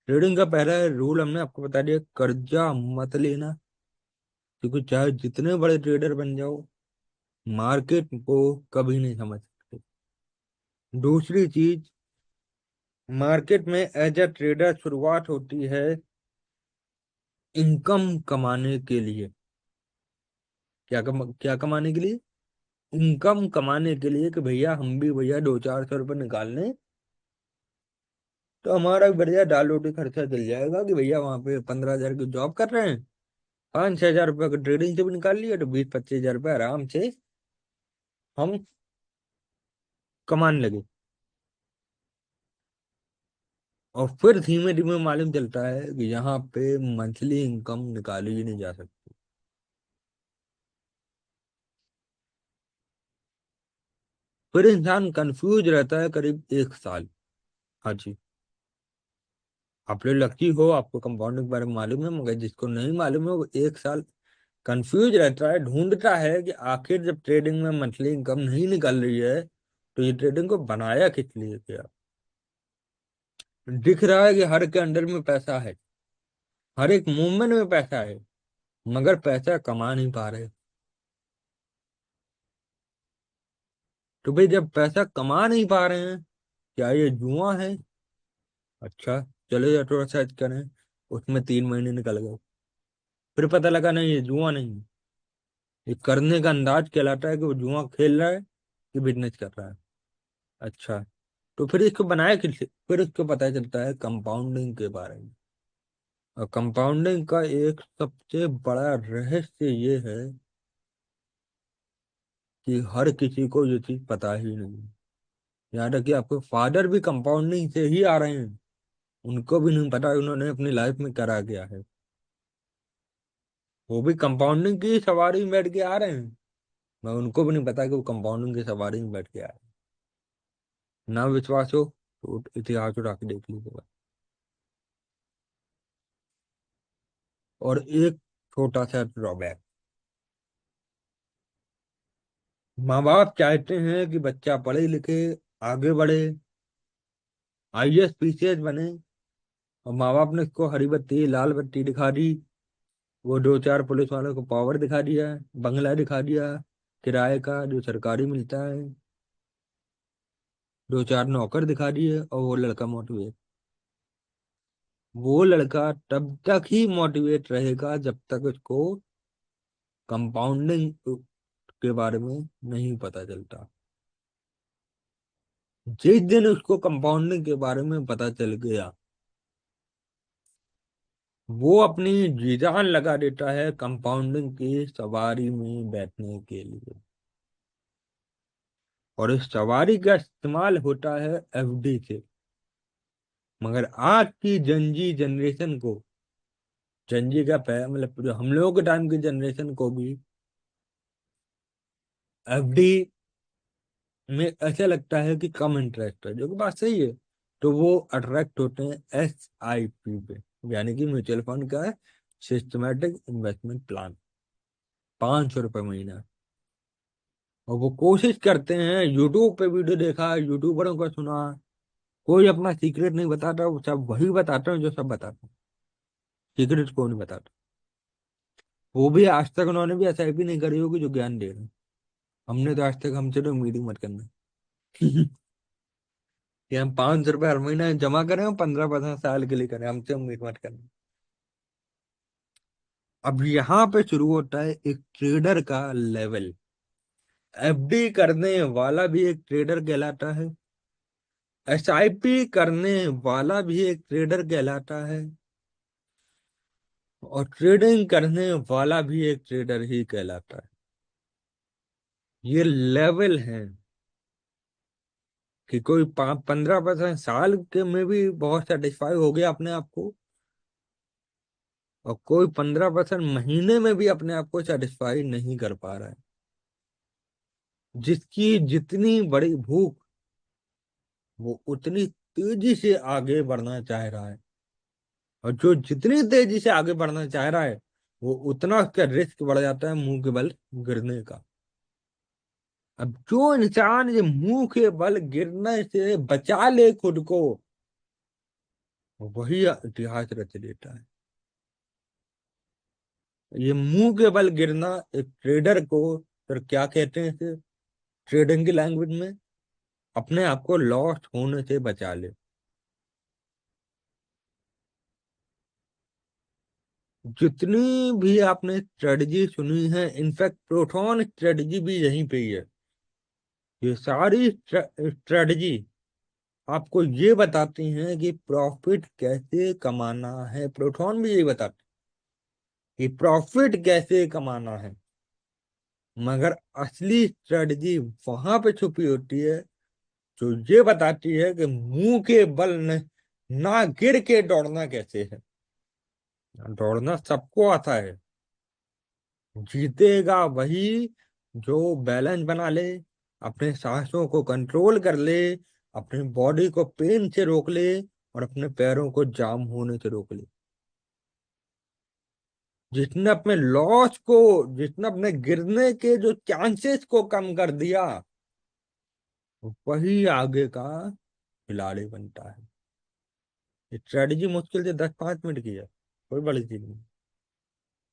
ट्रेडिंग का पहला रूल हमने आपको बता दिया, कर्जा मत लेना, क्योंकि चाहे जितने बड़े ट्रेडर बन जाओ, मार्केट को कभी नहीं समझ सकते। दूसरी चीज, मार्केट में एज अ ट्रेडर शुरुआत होती है इनकम कमाने के लिए। क्या कमाने के लिए? इनकम कमाने के लिए, कि भैया हम भी भैया 200-400 रुपये निकाल लें, तो हमारा भी बढ़िया दाल रोटी खर्चा चल जाएगा, कि भैया वहां पे 15,000 की जॉब कर रहे हैं, 5-6 हजार रुपये का ट्रेडिंग से भी निकाल लिया, तो 20-25 हजार रुपये आराम से हम कमाने लगे। और फिर धीमे धीमे मालूम चलता है कि यहाँ पे मंथली इनकम निकाली ही नहीं जा सकती। फिर इंसान कंफ्यूज रहता है करीब 1 साल। हाँ जी। आप लोग लकी हो, आपको कंपाउंडिंग के बारे में मालूम है, मगर जिसको नहीं मालूम है वो 1 साल कंफ्यूज रहता है, ढूंढता है कि आखिर जब ट्रेडिंग में मंथली इनकम नहीं निकल रही है, तो ये ट्रेडिंग को बनाया किस लिए क्या। दिख रहा है कि हर के अंडर में पैसा है, हर एक मूवमेंट में पैसा है, मगर पैसा कमा नहीं पा रहे। तो भाई जब पैसा कमा नहीं पा रहे हैं, क्या ये जुआ है? अच्छा, चले जाओ थोड़ा सर्च करें, उसमें 3 महीने निकल गए, फिर पता लगा नहीं ये जुआ नहीं है, ये करने का अंदाज कहलाता है कि वो जुआ खेल रहा है कि बिजनेस कर रहा है। अच्छा, तो फिर इसको बनाया किससे? फिर उसको पता चलता है कंपाउंडिंग के बारे में। और कंपाउंडिंग का एक सबसे बड़ा रहस्य ये है कि हर किसी को ये चीज पता ही नहीं। याद रखिए, आपके फादर भी कंपाउंडिंग से ही आ रहे हैं। उनको भी नहीं पता उन्होंने अपनी लाइफ में करा क्या है। वो भी कंपाउंडिंग की सवारी में बैठ के आ रहे हैं, मगर उनको भी नहीं पता कि वो कंपाउंडिंग की सवारी में बैठ के आ रहे हैं। ना विश्वास हो तो इतिहास उठा के देख लीजिएगा। और एक छोटा सा ड्रॉबैक, माँ बाप चाहते हैं कि बच्चा पढ़े लिखे, आगे बढ़े, आईएएस पीसीएस बने। और माँ बाप ने इसको हरी बत्ती लाल बत्ती दिखा दी। वो दो चार पुलिस वालों को पावर दिखा दिया, बंगला दिखा दिया किराए का जो सरकारी मिलता है, दो चार नौकर दिखा दिए, और वो लड़का मोटिवेट। वो लड़का तब तक ही मोटिवेट रहेगा जब तक उसको कंपाउंडिंग के बारे में नहीं पता चलता। जिस दिन उसको कंपाउंडिंग के बारे में पता चल गया, वो अपनी जी जान लगा देता है कंपाउंडिंग की सवारी में बैठने के लिए। और इस सवारी का इस्तेमाल होता है एफडी से। मगर आज की जनजी जनरेशन को, जनजी का मतलब जो हम लोगों के टाइम की जनरेशन को भी एफडी में ऐसा लगता है कि कम इंटरेस्ट है, जो कि बात सही है। तो वो अट्रैक्ट होते हैं एसआईपी पे, यानी कि म्यूचुअल फंड का है, सिस्टमेटिक इन्वेस्टमेंट प्लान, 500 रुपये महीना। और वो कोशिश करते हैं, यूट्यूब पे वीडियो देखा, यूट्यूबरों का सुना, कोई अपना सीक्रेट नहीं बताता, वो सब वही बताते हैं जो सब बताते हैं। सीक्रेट को नहीं बताता। वो भी आज तक उन्होंने भी एसआईपी नहीं करी होगी जो ज्ञान दे रहे हैं। हमने तो आज तक, हमसे तो उम्मीद ही मत करना। कि हम 500 रुपये हर महीने जमा करें और 15% साल के लिए करें, हमसे उम्मीद मत करना। अब यहाँ पे शुरू होता है एक ट्रेडर का लेवल। एफडी करने वाला भी एक ट्रेडर कहलाता है, एसआईपी करने वाला भी एक ट्रेडर कहलाता है, और ट्रेडिंग करने वाला भी एक ट्रेडर ही कहलाता है। ये लेवल है कि कोई 15% साल के में भी बहुत सेटिस्फाई हो गया अपने आप को, और कोई 15% महीने में भी अपने आप को सेटिस्फाई नहीं कर पा रहा है। जिसकी जितनी बड़ी भूख, वो उतनी तेजी से आगे बढ़ना चाह रहा है। और जो जितनी तेजी से आगे बढ़ना चाह रहा है, वो उतना उसका रिस्क बढ़ जाता है मुंह के बल गिरने का। अब जो इंसान ये मुंह के बल गिरने से बचा ले खुद को, वही इतिहास रच देता है। ये मुंह के बल गिरना, एक ट्रेडर को फिर क्या कहते हैं इसे ट्रेडिंग की लैंग्वेज में, अपने आप को लॉस्ट होने से बचा ले। जितनी भी आपने स्ट्रेटजी सुनी है, इनफैक्ट प्रोटोन स्ट्रेटजी भी यहीं पे ही है। ये सारी स्ट्रेटजी आपको ये बताती हैं कि प्रॉफिट कैसे कमाना है। प्रोटोन भी यही बताते हैं कि प्रॉफिट कैसे कमाना है। मगर असली स्ट्रेटजी वहां पे छुपी होती है, जो ये बताती है कि मुंह के बल ना गिर के दौड़ना कैसे है। दौड़ना सबको आता है, जीतेगा वही जो बैलेंस बना ले, अपने सांसों को कंट्रोल कर ले, अपनी बॉडी को पेन से रोक ले, और अपने पैरों को जाम होने से रोक ले। जिसने अपने लॉस को, जिसने अपने गिरने के जो चांसेस को कम कर दिया, वही आगे का खिलाड़ी बनता है। स्ट्रेटजी मुश्किल से 10-5 मिनट की है, कोई बड़ी चीज नहीं।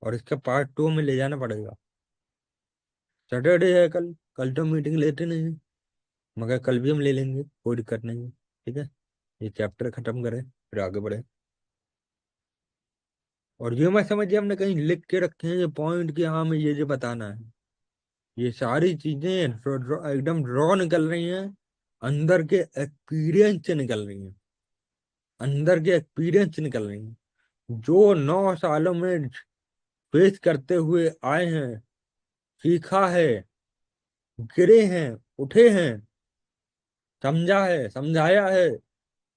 और इसका पार्ट 2 में ले जाना पड़ेगा। सैटरडे है कल, कल तो मीटिंग लेते नहीं है, मगर कल भी हम ले लेंगे, कोई दिक्कत नहीं है। ठीक है, ये चैप्टर खत्म करें फिर आगे बढ़े। और ये मैं समझिए हमने कहीं लिख के रखे हैं ये पॉइंट कि हाँ हमें ये बताना है। ये सारी चीजें एकदम रॉ निकल रही हैं, अंदर के एक्सपीरियंस से निकल रही हैं, अंदर के एक्सपीरियंस से निकल रही हैं, जो 9 सालों में फेस करते हुए आए हैं, सीखा है, गिरे हैं, उठे हैं, समझा है, समझाया है।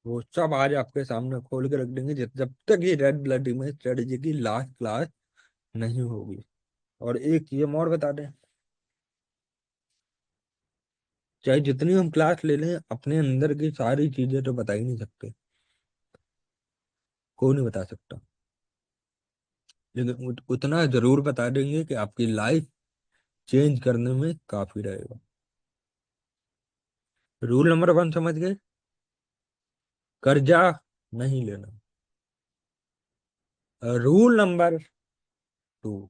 वो सब आज आपके सामने खोल के रख देंगे, जब जब तक ये रेड ब्लड इमेज स्ट्रेटेजी की लास्ट क्लास नहीं होगी। और एक चीज हम और बता दें, चाहे जितनी हम क्लास ले लें, अपने अंदर की सारी चीजें तो बता ही नहीं सकते, कोई नहीं बता सकता। लेकिन उतना जरूर बता देंगे कि आपकी लाइफ चेंज करने में काफी रहेगा। रूल नंबर 1 समझ गए? कर्जा नहीं लेना। रूल नंबर 2,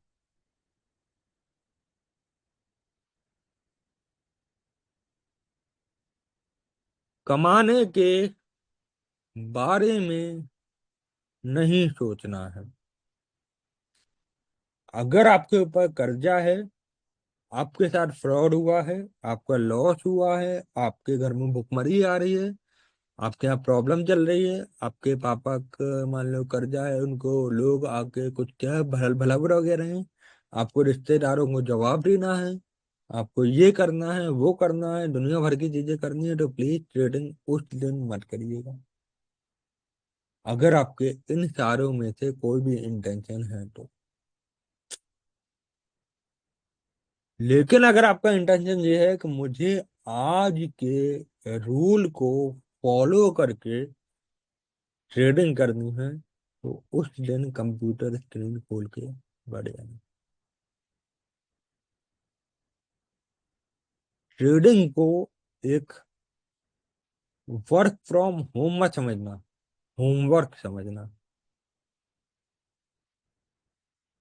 कमाने के बारे में नहीं सोचना है। अगर आपके ऊपर कर्जा है, आपके साथ फ्रॉड हुआ है, आपका लॉस हुआ है, आपके घर में भुखमरी आ रही है, आपके यहाँ प्रॉब्लम चल रही है, आपके पापा का मान लो कर्जा है, उनको लोग आके कुछ क्या भला भला बुरा कह रहे हैं, आपको रिश्तेदारों को जवाब देना है, आपको ये करना है, वो करना है, दुनिया भर की चीजें करनी है, तो प्लीज ट्रेडिंग उस दिन मत करिएगा, अगर आपके इन चारों में से कोई भी इंटेंशन है तो। लेकिन अगर आपका इंटेंशन ये है कि मुझे आज के रूल को फॉलो करके ट्रेडिंग करनी है, तो उस दिन कंप्यूटर स्क्रीन खोल के बैठ जाना। ट्रेडिंग को एक वर्क फ्रॉम होम मत समझना, होमवर्क समझना।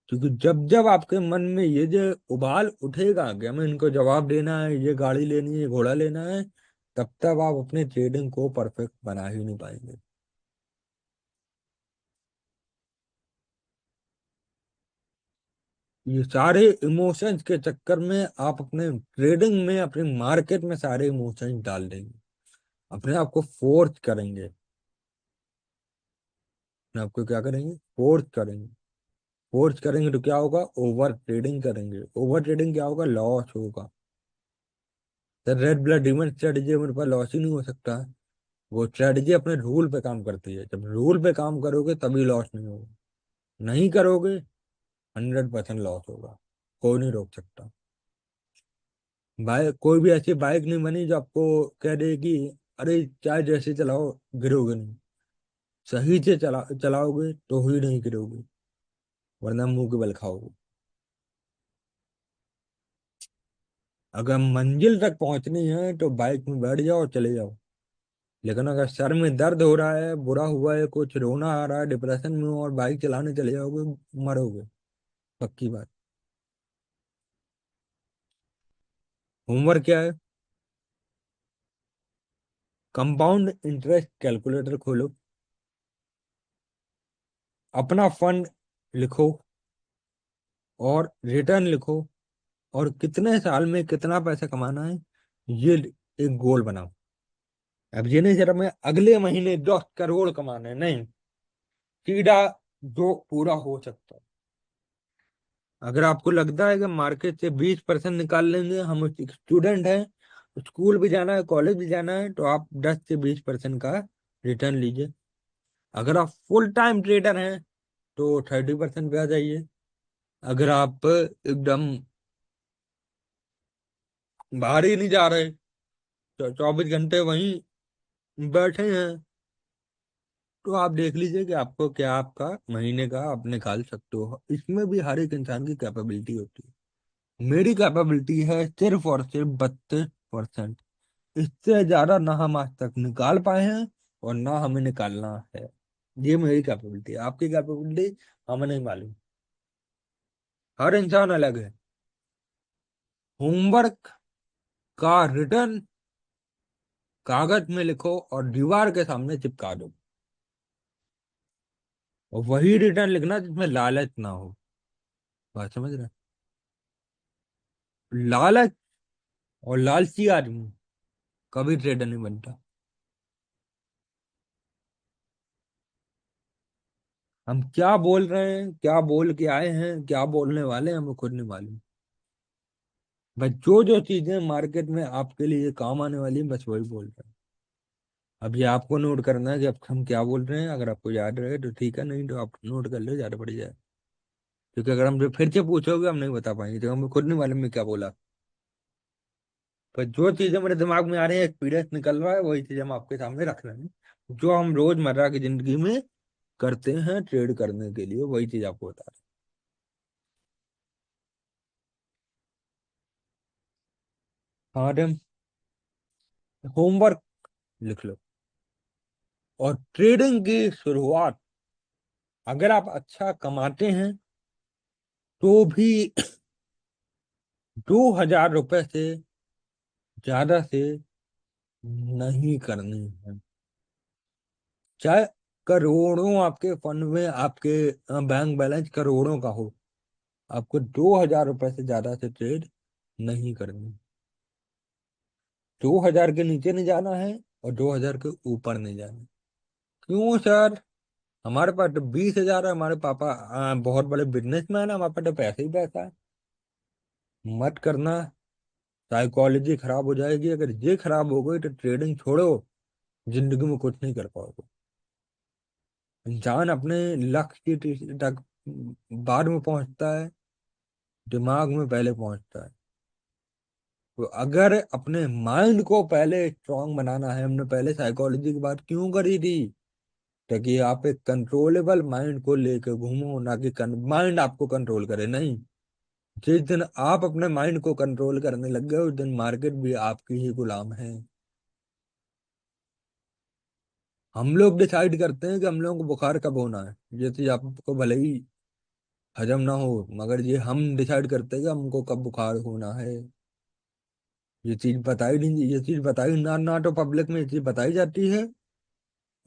क्योंकि जब जब आपके मन में ये जो उबाल उठेगा कि हमें इनको जवाब देना है, ये गाड़ी लेनी है, ये घोड़ा लेना है, तब तक आप अपने ट्रेडिंग को परफेक्ट बना ही नहीं पाएंगे। ये सारे इमोशंस के चक्कर में आप अपने ट्रेडिंग में, अपने मार्केट में सारे इमोशंस डाल देंगे, अपने आप को फोर्स करेंगे। अपने आप को क्या करेंगे? फोर्स करेंगे। फोर्स करेंगे तो क्या होगा? ओवर ट्रेडिंग करेंगे। ओवर ट्रेडिंग क्या होगा? लॉस होगा। तो रेड ब्लड डीमन स्ट्रेटेजी मेरे पास लॉस ही नहीं हो सकता है। वो स्ट्रेटेजी अपने रूल पे काम करती है, जब रूल पे काम करोगे तभी लॉस नहीं होगा, नहीं करोगे 100% लॉस होगा। कोई नहीं रोक सकता। बाइक, कोई भी ऐसी बाइक नहीं बनी जो आपको कह दे कि अरे चाहे जैसे चलाओ, गिरोगे नहीं। सही से चलाओगे तो ही नहीं गिरोगे, वरना मुंह के बल खाओगे। अगर मंजिल तक पहुंचनी है तो बाइक में बैठ जाओ और चले जाओ। लेकिन अगर सर में दर्द हो रहा है, बुरा हुआ है, कुछ रोना आ रहा है, डिप्रेशन में हो और बाइक चलाने चले जाओगे, मरोगे, पक्की बात। होमवर्क क्या है? कंपाउंड इंटरेस्ट कैलकुलेटर खोलो, अपना फंड लिखो और रिटर्न लिखो, और कितने साल में कितना पैसा कमाना है, ये एक गोल बनाओ। अब ये नहीं जरा मैं अगले महीने 10 करोड़ कमाना है, नहीं, सीधा जो पूरा हो सकता है। अगर आपको लगता है कि मार्केट से 20% निकाल लेंगे, हम एक स्टूडेंट हैं, स्कूल भी जाना है, कॉलेज भी जाना है, तो आप 10 से 20% का रिटर्न लीजिए। अगर आप फुल टाइम ट्रेडर हैं तो 30% पे आ जाइए। अगर आप एकदम बाहर ही नहीं जा रहे, 24 घंटे वहीं बैठे हैं, तो आप देख लीजिए कि आपको क्या आपका महीने का आप निकाल सकते हो। इसमें भी हर एक इंसान की कैपेबिलिटी होती है। मेरी कैपेबिलिटी है सिर्फ और सिर्फ 32%। इससे ज्यादा ना हम आज तक निकाल पाए हैं और ना हमें निकालना है। ये मेरी कैपेबिलिटी है, आपकी कैपेबिलिटी हमें नहीं मालूम। हर इंसान अलग है। होमवर्क का रिटर्न कागज में लिखो और दीवार के सामने चिपका दो, और वही रिटर्न लिखना जिसमें लालच ना हो। बात समझ रहे हैं? लालच और लालची आदमी कभी ट्रेडर नहीं बनता। हम क्या बोल रहे हैं, क्या बोल के आए हैं, क्या बोलने वाले हैं, हमें खुद नहीं मालूम। बस जो जो चीजें मार्केट में आपके लिए काम आने वाली हैं, बस वही बोल रहे हैं। अब ये आपको नोट करना है कि अब हम क्या बोल रहे हैं। अगर आपको याद रहे तो ठीक है, नहीं तो आप नोट कर लो, ज्यादा बढ़िया है। क्योंकि अगर हम फिर से पूछोगे हम नहीं बता पाएंगे, तो हमें खुद नहीं मालूम में क्या बोला। पर जो चीजें मेरे दिमाग में आ रही है, एक्सपीरियंस निकल रहा है, वही चीज हम आपके सामने रख रहे हैं। जो हम रोजमर्रा की जिंदगी में करते हैं ट्रेड करने के लिए, वही चीज आपको बता रहे हैं। हाँ मैडम, होमवर्क लिख लो। और ट्रेडिंग की शुरुआत, अगर आप अच्छा कमाते हैं तो भी 2,000 रुपए से ज्यादा से नहीं करनी है। चाहे करोड़ों आपके फंड में, आपके बैंक बैलेंस करोड़ों का हो, आपको 2,000 रुपए से ज्यादा से ट्रेड नहीं करनी। 2,000 के नीचे नहीं जाना है और 2,000 के ऊपर नहीं जाना। क्यों सर? हमारे पास तो 20,000 है, हमारे पापा बहुत बड़े बिजनेसमैन है, हमारे पास तो पैसे ही पैसा है। मत करना, साइकोलॉजी खराब हो जाएगी। अगर ये खराब हो गई तो ट्रेडिंग छोड़ो, जिंदगी में कुछ नहीं कर पाओगे। इंसान अपने लक्ष्य तक बाद में पहुंचता है, दिमाग में पहले पहुंचता है। तो अगर अपने माइंड को पहले स्ट्रांग बनाना है, हमने पहले साइकोलॉजी की बात क्यों करी थी? ताकि आप एक कंट्रोलेबल माइंड को लेकर घूमो, ना कि माइंड आपको कंट्रोल करे। नहीं, जिस दिन आप अपने माइंड को कंट्रोल करने लग गए, उस दिन मार्केट भी आपकी ही गुलाम है। हम लोग डिसाइड करते हैं कि हम लोगों को बुखार कब होना है, ये चीज आपको भले ही हजम ना हो, मगर ये हम डिसाइड करते हैं कि हमको कब बुखार होना है। ये चीज बताई नहीं, ये चीज बताई ना, ना तो पब्लिक में ये चीज बताई जाती है,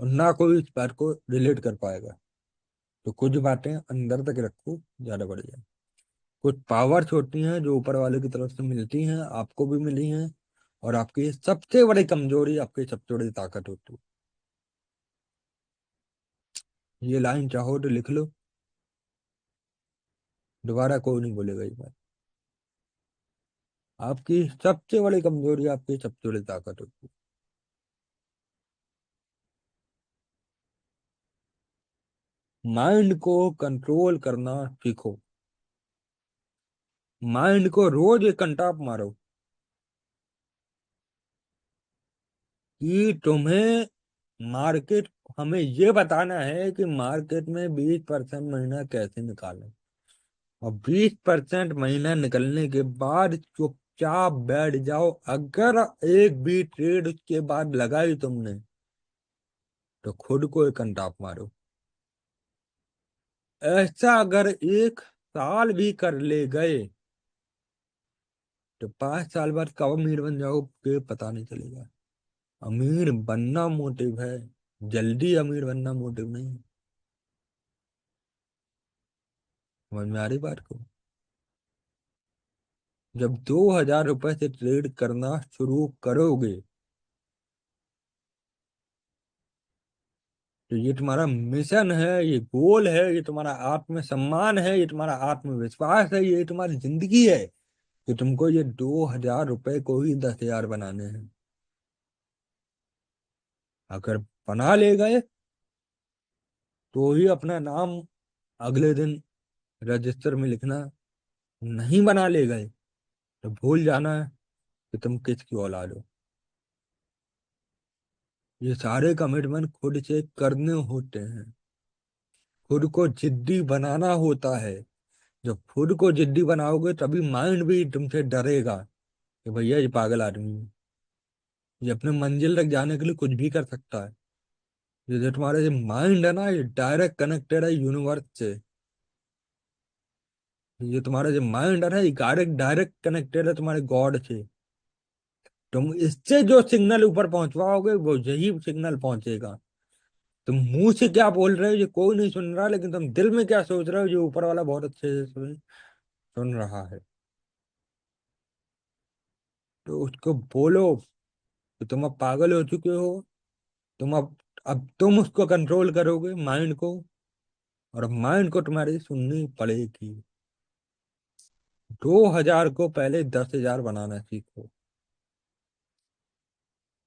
और ना कोई इस बात को रिलेट कर पाएगा। तो कुछ बातें अंदर तक रखो, ज्यादा बढ़िया। कुछ पावर्स होती हैं जो ऊपर वाले की तरफ से मिलती हैं, आपको भी मिली हैं। और आपकी सबसे बड़ी कमजोरी आपकी सबसे बड़ी ताकत होती है। ये लाइन चाहो तो लिख लो, दोबारा कोई नहीं बोलेगा ये बात। आपकी सबसे बड़ी कमजोरी आपकी सबसे बड़ी ताकत होती है। माइंड को कंट्रोल करना सीखो। माइंड को रोज एक घंटा आप मारो कि तुम्हें मार्केट, हमें ये बताना है कि मार्केट में 20% महीना कैसे निकालें। और 20% महीना निकलने के बाद चुपचाप बैठ जाओ। अगर एक भी ट्रेड उसके बाद लगाई तुमने, तो खुद को एक कंटाप मारो। ऐसा अगर 1 साल भी कर ले गए, तो 5 साल बाद कब अमीर बन जाओगे पता नहीं चलेगा। अमीर बनना मोटिव है, जल्दी अमीर बनना मोटिव नहीं है। समझ में आ रही बात को? जब 2,000 रुपए से ट्रेड करना शुरू करोगे, तो ये तुम्हारा मिशन है, ये गोल है, ये तुम्हारा आत्मसम्मान है, ये तुम्हारा आत्मविश्वास है, ये तुम्हारी जिंदगी है कि तुमको ये 2,000 रुपए को ही 10,000 बनाने हैं। अगर बना ले गए तो ही अपना नाम अगले दिन रजिस्टर में लिखना। नहीं बना ले गए तो भूल जाना है कि तुम किसकी औलाद हो। ये सारे कमिटमेंट खुद से करने होते हैं, खुद को जिद्दी बनाना होता है। जब खुद को जिद्दी बनाओगे तभी माइंड भी तुमसे डरेगा कि भैया ये पागल आदमी है, ये अपने मंजिल तक जाने के लिए कुछ भी कर सकता है। ये जो तुम्हारा जो माइंड है ना, ये डायरेक्ट कनेक्टेड है यूनिवर्स से। ये तुम्हारा जो माइंड है ना, ये डायरेक्ट डायरेक्ट कनेक्टेड है तुम्हारे गॉड से। तुम इससे जो सिग्नल ऊपर पहुंचवाओगे वो यही सिग्नल पहुंचेगा। तुम मुंह से क्या बोल रहे हो ये कोई नहीं सुन रहा, लेकिन तुम दिल में क्या सोच रहे हो ये ऊपर वाला बहुत अच्छे से सुन रहा है। तो उसको बोलो कि तुम अब पागल हो चुके हो। तुम अब तुम उसको कंट्रोल करोगे माइंड को, और माइंड को तुम्हारी सुननी पड़ेगी। 2,000 को पहले 10,000 बनाना सीखो।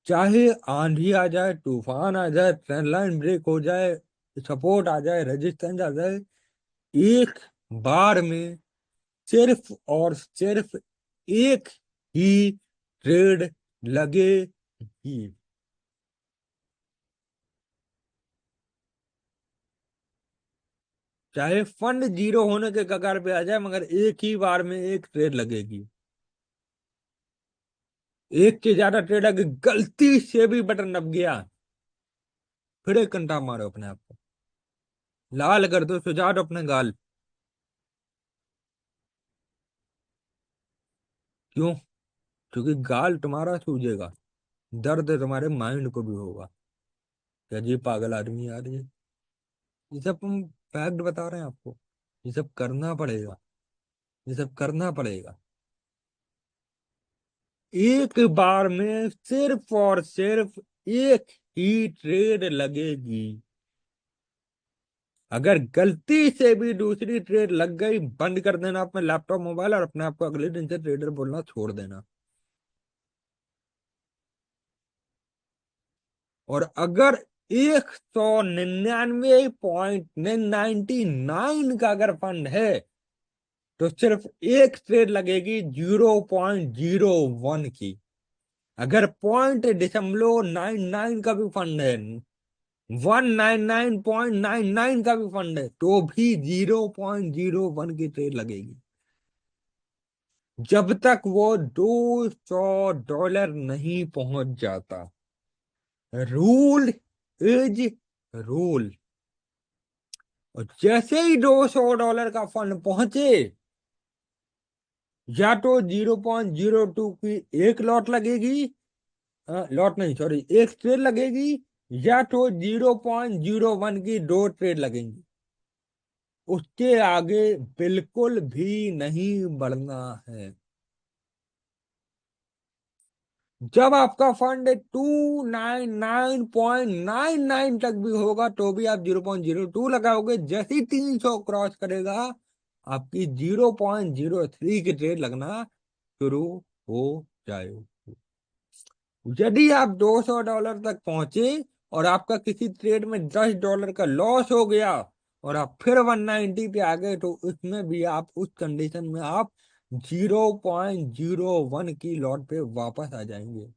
चाहे आंधी आ जाए, तूफान आ जाए, ट्रेन लाइन ब्रेक हो जाए, सपोर्ट आ जाए, रेजिस्टेंस आ जाए, एक बार में सिर्फ और सिर्फ एक ही ट्रेड लगेगी। चाहे फंड जीरो होने के कगार पे आ जाए, मगर एक ही बार में एक ट्रेड लगेगी। एक के ज्यादा ट्रेड अगर गलती से भी बटन दब गया, फिर एक घंटा मारो अपने आप को, लाल कर दो, सुझा दो अपने गाल। क्यों? क्योंकि गाल तुम्हारा सूझेगा, दर्द तुम्हारे माइंड को भी होगा कि अजीब पागल आदमी आ रही है। ये सब हम फैक्ट बता रहे हैं आपको। ये सब करना पड़ेगा, ये सब करना पड़ेगा। एक बार में सिर्फ और सिर्फ एक ही ट्रेड लगेगी। अगर गलती से भी दूसरी ट्रेड लग गई, बंद कर देना अपना लैपटॉप मोबाइल और अपने आप को अगले दिन से ट्रेडर बोलना छोड़ देना। और अगर 199.99 का अगर फंड है, तो सिर्फ एक ट्रेड लगेगी 0.01 की। अगर 0.99 का भी फंड है, 199.99 का भी फंड है, तो भी 0.01 की ट्रेड लगेगी, जब तक वो $200 नहीं पहुंच जाता। Rule is rule. और जैसे ही $200 का फंड पहुंचे, या तो 0.02 की एक लॉट लगेगी, लॉट नहीं, सॉरी, एक ट्रेड लगेगी, या तो 0.01 की दो ट्रेड लगेंगी। उसके आगे बिल्कुल भी नहीं बढ़ना है। जब आपका फंड 299.99 तक भी होगा, तो भी आप 0.02 लगाओगे। जैसे ही 300 क्रॉस करेगा, आपकी 0.03 की ट्रेड लगना शुरू हो जाएगी। यदि आप $200 तक पहुंचे और आपका किसी ट्रेड में $10 का लॉस हो गया, और आप फिर 190 पे आ गए, तो उसमें भी आप, उस कंडीशन में आप 0.01 की लॉट पे वापस आ जाएंगे।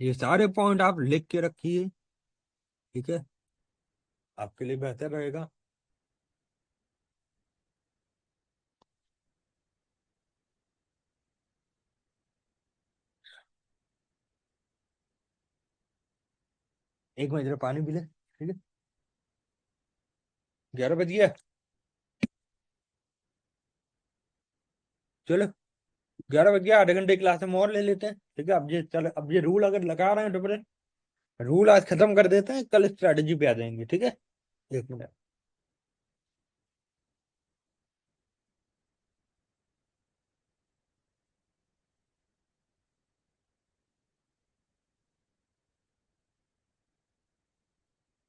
ये सारे पॉइंट आप लिख के रखिए, ठीक है? आपके लिए बेहतर रहेगा। एक मिनट जरा पानी पी ले, ठीक है? 11 बज गया। चलो, 11 बज गया, आधे घंटे की क्लास में और ले लेते हैं, ठीक है? अब ये चलो, अब ये रूल अगर लगा रहे हैं, तो फिर रूल आज खत्म कर देते हैं, कल स्ट्रैटेजी पे आ जाएंगे, ठीक है? एक मिनट।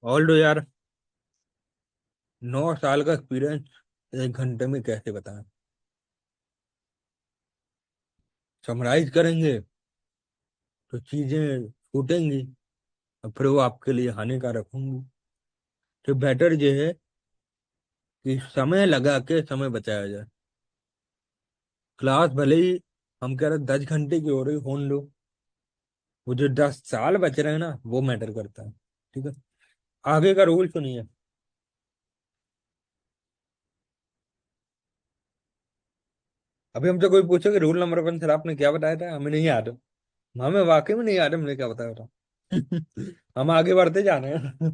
ऑल दो यार, 9 साल का एक्सपीरियंस 1 घंटे में कैसे बताएं? समराइज करेंगे तो चीजें छूटेंगी, और फिर वो आपके लिए हानिकारक होंगी। तो बेटर ये है कि समय लगा के समय बचाया जाए। क्लास भले ही हम कह रहे 10 घंटे की हो रही, होने लो, वो जो 10 साल बच रहे हैं ना, वो मैटर करता है, ठीक है? आगे का रूल सुनिए। अभी हमसे कोई पूछे कि रूल नंबर 1 सर आपने क्या बताया था, हमें नहीं याद। हमें वाकई में नहीं याद है हमने क्या बताया था। हम आगे बढ़ते जा रहे हैं।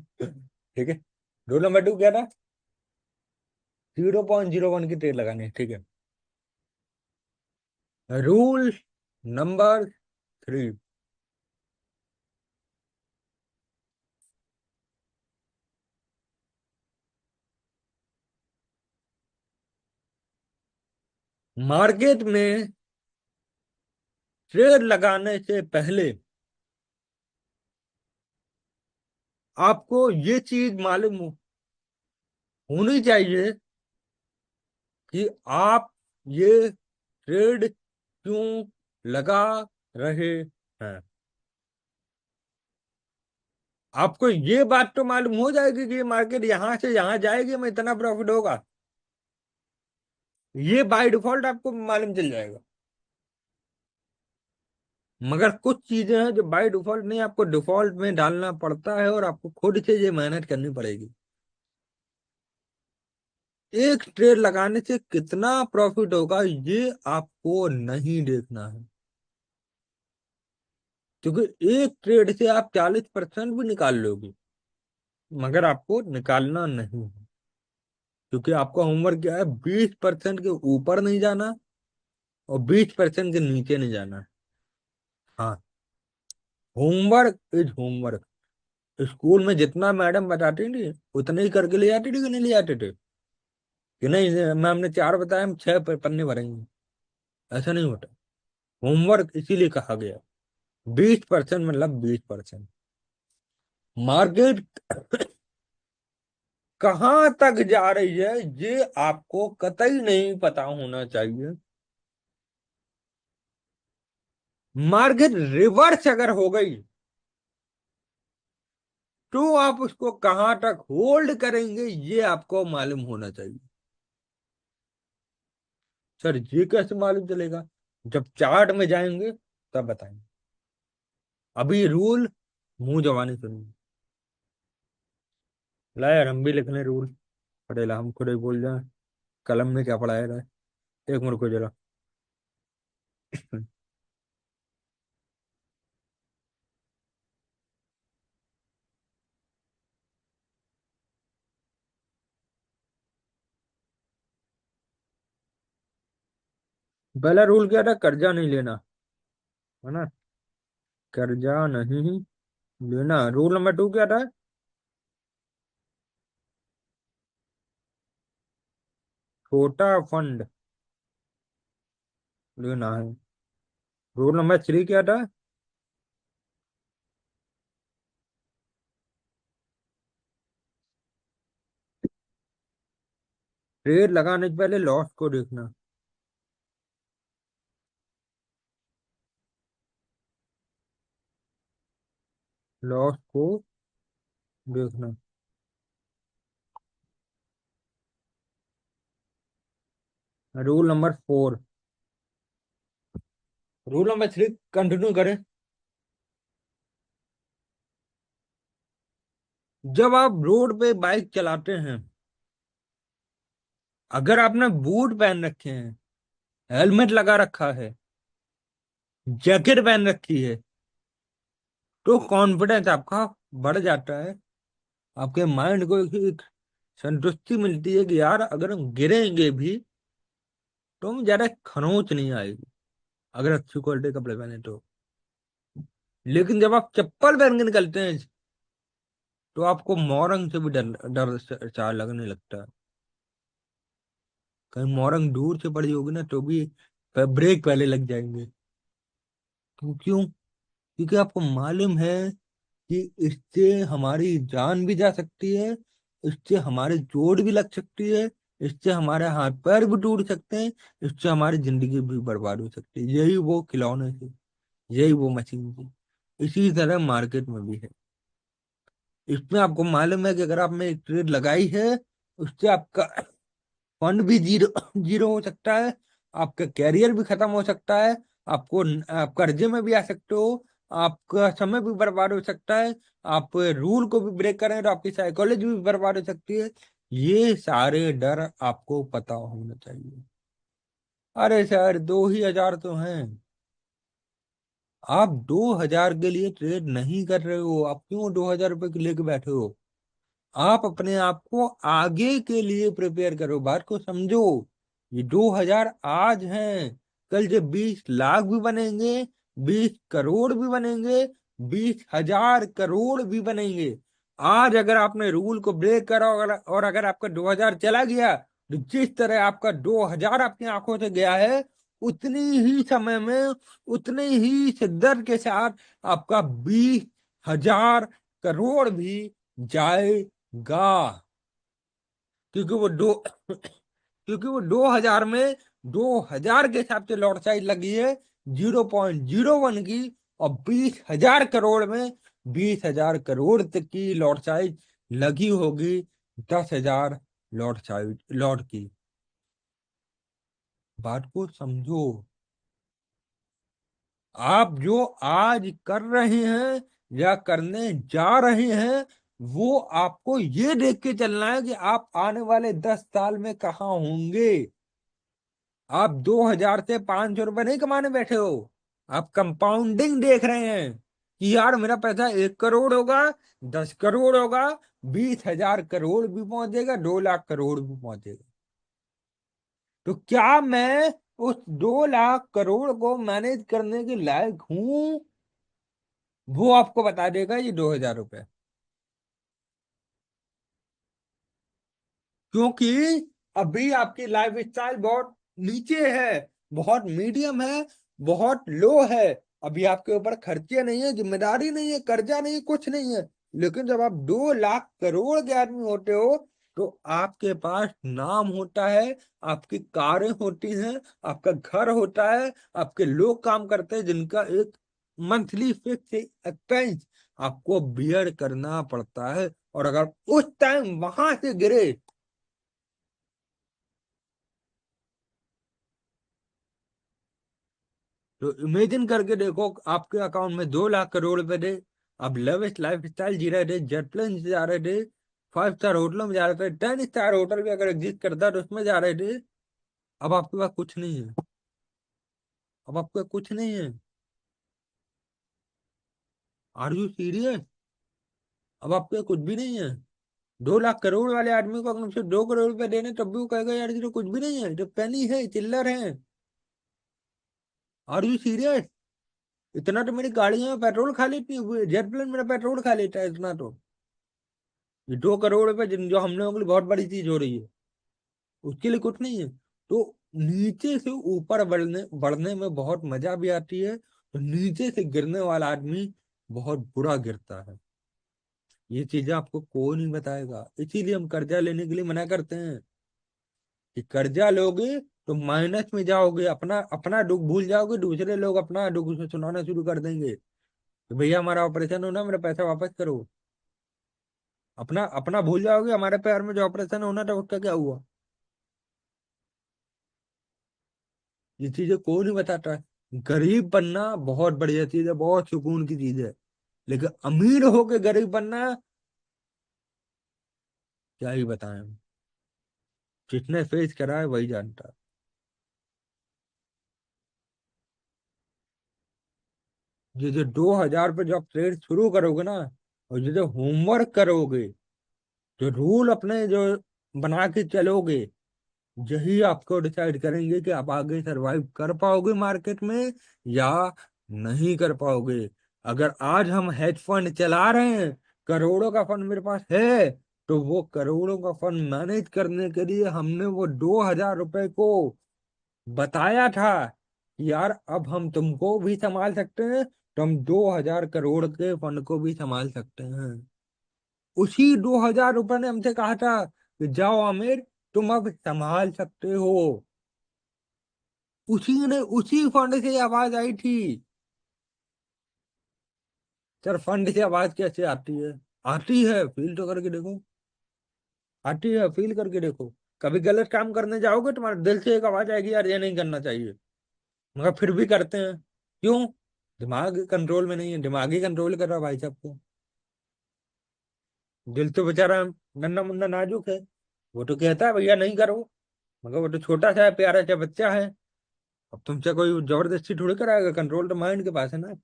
ठीक है। रूल नंबर 2 क्या था? 0.01 की ट्रेड लगानी है, ठीक है? रूल नंबर 3, मार्केट में ट्रेड लगाने से पहले आपको ये चीज मालूम होनी चाहिए कि आप ये ट्रेड क्यों लगा रहे हैं। आपको ये बात तो मालूम हो जाएगी कि ये मार्केट यहां से यहां जाएगी, में इतना प्रॉफिट होगा। ये बाय डिफॉल्ट आपको मालूम चल जाएगा। मगर कुछ चीजें हैं जो बाय डिफॉल्ट नहीं, आपको डिफॉल्ट में डालना पड़ता है और आपको खुद से ये मेहनत करनी पड़ेगी। एक ट्रेड लगाने से कितना प्रॉफिट होगा ये आपको नहीं देखना है, क्योंकि एक ट्रेड से आप 40% भी निकाल लोगे, मगर आपको निकालना नहीं है। क्योंकि आपका होमवर्क क्या है, 20% के ऊपर नहीं जाना और 20% के नीचे नहीं जाना। हाँ, होमवर्क इज होमवर्क। स्कूल में जितना मैडम बताती थी उतने ही करके ले आती थी कि नहीं ले आते थे, कि नहीं मैम ने 4 बताया हम 6 पन्ने भरेंगे, ऐसा नहीं होता। होमवर्क इसीलिए कहा गया, 20% मतलब 20%। मार्केट कहाँ तक जा रही है ये आपको कतई नहीं पता होना चाहिए। मार्केट रिवर्स अगर हो गई तो आप उसको कहाँ तक होल्ड करेंगे ये आपको मालूम होना चाहिए। सर ये कैसे मालूम चलेगा, जब चार्ट में जाएंगे तब बताएंगे। अभी रूल मुंह जबानी सुनिए। ला यार हम भी लिख लें रूल, पटेला हम खुद ही बोल जाए, कलम में क्या पढ़ाया रहा है। एक मिनट को जरा। पहला रूल क्या था, कर्जा नहीं लेना, है ना। कर्जा नहीं लेना। रूल नंबर 2 क्या था, छोटा फंड लेना है। रूल नंबर 3 क्या था, ट्रेड लगाने से पहले लॉस को देखना। लॉस को देखना। Rule number 4। Rule number 3 continue करें। जब आप रोड पे बाइक चलाते हैं, अगर आपने बूट पहन रखे हैं, हेलमेट लगा रखा है, जैकेट पहन रखी है, तो कॉन्फिडेंस आपका बढ़ जाता है। आपके माइंड को एक संतुष्टि मिलती है कि यार अगर हम गिरेंगे भी तो हम ज्यादा खरोंच नहीं आएगी, अगर अच्छी क्वालिटी के कपड़े पहने तो। लेकिन जब आप चप्पल पहन के निकलते हैं तो आपको मोरंग से भी डर डर चार लगने लगता है। कहीं मोरंग दूर से पड़ी होगी ना तो भी ब्रेक पहले लग जाएंगे। क्यों? क्योंकि आपको मालूम है कि इससे हमारी जान भी जा सकती है, इससे हमारे चोट भी लग सकती है, इससे हमारे हाथ पैर भी टूट सकते हैं, इससे हमारी जिंदगी भी बर्बाद हो सकती है। यही वो खिलौने से, यही वो मशीन से। इसी तरह मार्केट में भी है। इसमें आपको मालूम है कि अगर आपने एक ट्रेड लगाई है, उससे आपका फंड भी जीरो जीरो हो सकता है, आपका कैरियर भी खत्म हो सकता है, आपको आप कर्जे में भी आ सकते हो, आपका समय भी बर्बाद हो सकता है, आप रूल को भी ब्रेक करें तो आपकी साइकोलॉजी भी बर्बाद हो सकती है। ये सारे डर आपको पता होना चाहिए। अरे सर 2 ही हजार तो हैं। आप 2 हजार के लिए ट्रेड नहीं कर रहे हो, आप क्यों 2 हजार रुपये के लेके बैठे हो? आप अपने आप को आगे के लिए प्रिपेयर करो, बात को समझो। ये 2 हजार आज हैं, कल जब 20 लाख भी बनेंगे, 20 करोड़ भी बनेंगे, 20 हजार करोड़ भी बनेंगे। आज अगर आपने रूल को ब्रेक करा और अगर आपका 2 हजार चला गया, तो जिस तरह आपका 2 हजार आपकी आंखों से गया है, उतनी ही समय में, उतनी ही शिद्दत के साथ आपका 20 हजार करोड़ भी जाएगा। क्योंकि वो दो क्योंकि वो 2 हजार में 2 हजार के हिसाब से लॉट साइज लगी है, 0.01 की, और 20,000 करोड़ में 20,000 करोड़ तक की लॉट साइज लगी होगी 10,000 लॉट की। बात को समझो। आप जो आज कर रहे हैं या करने जा रहे हैं, वो आपको ये देख के चलना है कि आप आने वाले 10 साल में कहाँ होंगे। आप 2,000 से 500 रुपए नहीं कमाने बैठे हो। आप कंपाउंडिंग देख रहे हैं कि यार मेरा पैसा 1 करोड़ होगा, 10 करोड़ होगा, 20,000 करोड़ भी पहुंचेगा, 2 लाख करोड़ भी पहुंचेगा। तो क्या मैं उस 2 लाख करोड़ को मैनेज करने के लायक हूं? वो आपको बता देगा ये 2,000 रुपए। क्योंकि अभी आपकी लाइफ स्टाइल बहुत नीचे है, बहुत मीडियम है, बहुत लो है। अभी आपके ऊपर खर्चे नहीं है, जिम्मेदारी नहीं है, कर्जा नहीं है, कुछ नहीं है। लेकिन जब आप 2 लाख करोड़ के आदमी होते हो, तो आपके पास नाम होता है, आपकी कारें होती हैं, आपका घर होता है, आपके लोग काम करते हैं जिनका एक मंथली फिक्स एक्सपेंस आपको बियर करना पड़ता है। और अगर उस टाइम वहां से गिरे, तो इमेजिन करके देखो, आपके अकाउंट में 2 लाख करोड़ रुपए थे। अब लेविश लाइफ स्टाइल जी रहे थे, जेट प्लेन से जा रहे थे, 5 स्टार होटलों में जा रहे थे, 10 स्टार होटल भी अगर एग्जिस्ट करता तो उसमें जा रहे थे। अब आपके पास कुछ नहीं है। अब आपके पास कुछ नहीं है। Are you serious? अब आपके पास कुछ भी नहीं है। 2 लाख करोड़ वाले आदमी को अगर उसे 2 करोड़ रुपए देने, तब भी वो कहेगा यार ये तो कुछ भी नहीं है, ये तो पेनी है, चिल्लर है। Are you serious? इतना तो मेरी गाड़ियों में पेट्रोल खा लेती है, जेट प्लेन मेरा पेट्रोल खा लेता है इतना तो। ये 2 करोड़ रुपए जो हम लोगों के लिए बहुत बड़ी चीज हो रही है, उसके लिए कुछ नहीं है। तो नीचे से ऊपर बढ़ने बढ़ने में बहुत मजा भी आती है, तो नीचे से गिरने वाला आदमी बहुत बुरा गिरता है। ये चीजें आपको कोई नहीं बताएगा, इसीलिए हम कर्जा लेने के लिए मना करते हैं कि कर्जा लोगे तो माइनस में जाओगे, अपना अपना दुख भूल जाओगे, दूसरे लोग अपना दुख उसे सुनाना शुरू कर देंगे कि भैया हमारा ऑपरेशन होना, मेरा पैसा वापस करो। अपना अपना भूल जाओगे, हमारे पैर में जो ऑपरेशन होना था उसका क्या हुआ। ये चीजें कोई नहीं बताता है। गरीब बनना बहुत बढ़िया चीज है, बहुत सुकून की चीज है। लेकिन अमीर होके गरीब बनना, क्या ही बताएं हम। जिसने फेस करा है वही जानता है। ये जो 2,000 पे जब ट्रेड शुरू करोगे ना, और ये जो होमवर्क करोगे, जो रूल अपने जो बना के चलोगे, यही आपको डिसाइड करेंगे कि आप आगे सरवाइव कर पाओगे मार्केट में या नहीं कर पाओगे। अगर आज हम हेज फंड चला रहे हैं, करोड़ों का फंड मेरे पास है, तो वो करोड़ों का फंड मैनेज करने के लिए हमने वो 2,000 रुपए को बताया था कि यार अब हम तुमको भी संभाल सकते हैं, तो हम 2,000 करोड़ के फंड को भी संभाल सकते हैं। उसी 2,000 रुपए ने हमसे कहा था कि जाओ आमिर, तुम अब संभाल सकते हो। उसी फंड से आवाज आई थी। सर फंड से आवाज कैसे आती है? आती है, फील तो करके देखो। आती है, फील करके देखो। कभी गलत काम करने जाओगे, तुम्हारे दिल से एक आवाज आएगी यार ये नहीं करना चाहिए, मगर फिर भी करते हैं। क्यों? दिमाग कंट्रोल में नहीं है, दिमागी कंट्रोल कर रहा है भाई साहब को। दिल तो बेचारा नन्ना मुन्ना नाजुक है, वो तो कहता है भैया नहीं करो, मगर वो तो छोटा सा है, प्यारा सा बच्चा है। अब तुमसे कोई जबरदस्ती थोड़ी कराएगा, कंट्रोल तो माइंड के पास है ना।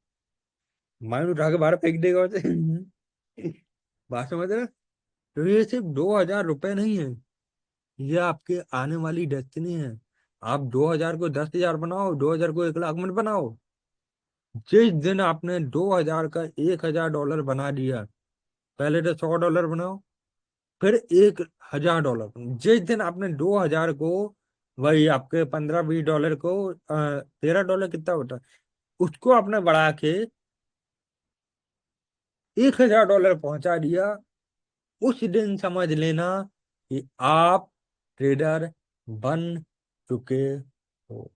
माइंड उठा के बाहर फेंक देगा उसे। बात समझ रहे हो? तो ये सिर्फ 2,000 रुपए नहीं है, ये आपके आने वाली डेस्टिनी है। आप 2,000 को 10,000 बनाओ, 2,000 को 1 लाख मत बनाओ। जिस दिन आपने 2,000 का $1,000 बना दिया, पहले तो $100 बनाओ, फिर $1,000 बनाओ। जिस दिन आपने 2,000 को, वही आपके 15-20 डॉलर को, $13 कितना होता है, उसको आपने बढ़ा के $1,000 पहुंचा दिया, उस दिन समझ लेना कि आप ट्रेडर बन चुके हो।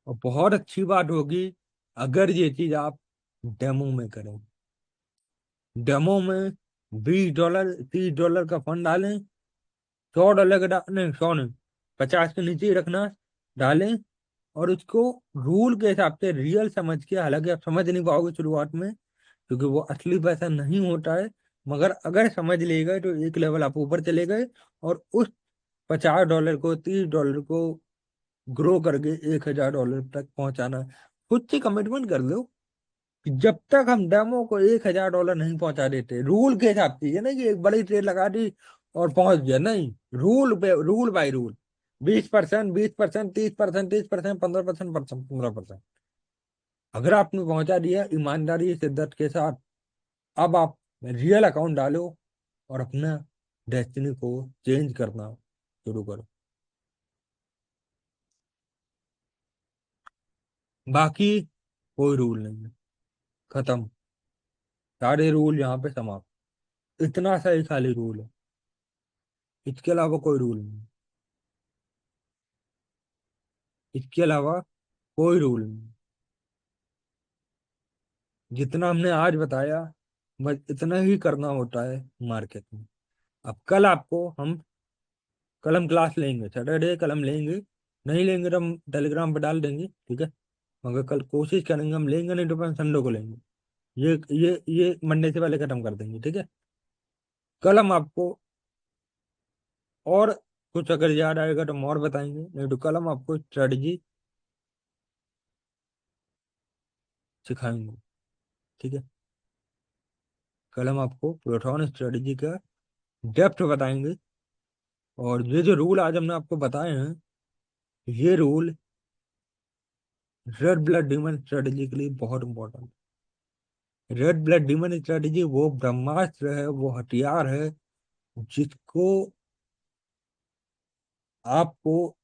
और बहुत अच्छी बात होगी अगर ये चीज आप डेमो में करें। डेमो में $20 $30 का फंड डालें, $100 का नहीं, 100 नहीं, 50 के नीचे ही रखना, डालें। और उसको रूल के हिसाब से रियल समझ के, हालांकि आप समझ नहीं पाओगे शुरुआत में क्योंकि वो असली पैसा नहीं होता है, मगर अगर समझ ले गए तो एक लेवल आप ऊपर चले गए। और उस $50 को, $30 को ग्रो करके $1000 तक पहुंचाना। खुद से कमिटमेंट कर लो कि जब तक हम डेमो को $1000 नहीं पहुंचा देते रूल के हिसाब से, ये नहीं कि एक बड़ी ट्रेड लगा दी और पहुंच गया, नहीं, रूल पे, रूल बाय रूल। 20%, 20%, 30%, 30%, 15%, 15%। अगर आपने पहुंचा दिया ईमानदारी शिद्दत के साथ, अब आप रियल अकाउंट डालो और अपना डेस्टिनी को चेंज करना शुरू करो। बाकी कोई रूल नहीं है, खत्म। सारे रूल यहाँ पे समाप्त। इतना सा ही खाली रूल है, इसके अलावा कोई रूल नहीं। इसके अलावा कोई रूल नहीं। जितना हमने आज बताया बस इतना ही करना होता है मार्केट में। अब कल हम क्लास लेंगे, सैटरडे कल हम लेंगे। नहीं लेंगे तो हम टेलीग्राम पर डाल देंगे, ठीक है। मगर कल कोशिश करेंगे, हम लेंगे नहीं तो अपन संडे को लेंगे। ये मंडे से पहले खत्म कर देंगे, ठीक है। कल हम आपको और कुछ अगर याद आएगा तो हम और बताएंगे, नहीं तो कल हम आपको स्ट्रेटजी सिखाएंगे, ठीक है। कल हम आपको प्रोटॉन स्ट्रेटजी का डेप्थ बताएंगे। और ये जो रूल आज हमने आपको बताए हैं, ये rule red blood demon strategy के लिए बहुत important. Red blood demon strategy वो ब्रह्मास्त्र है, वो हथियार है जिसको आपको,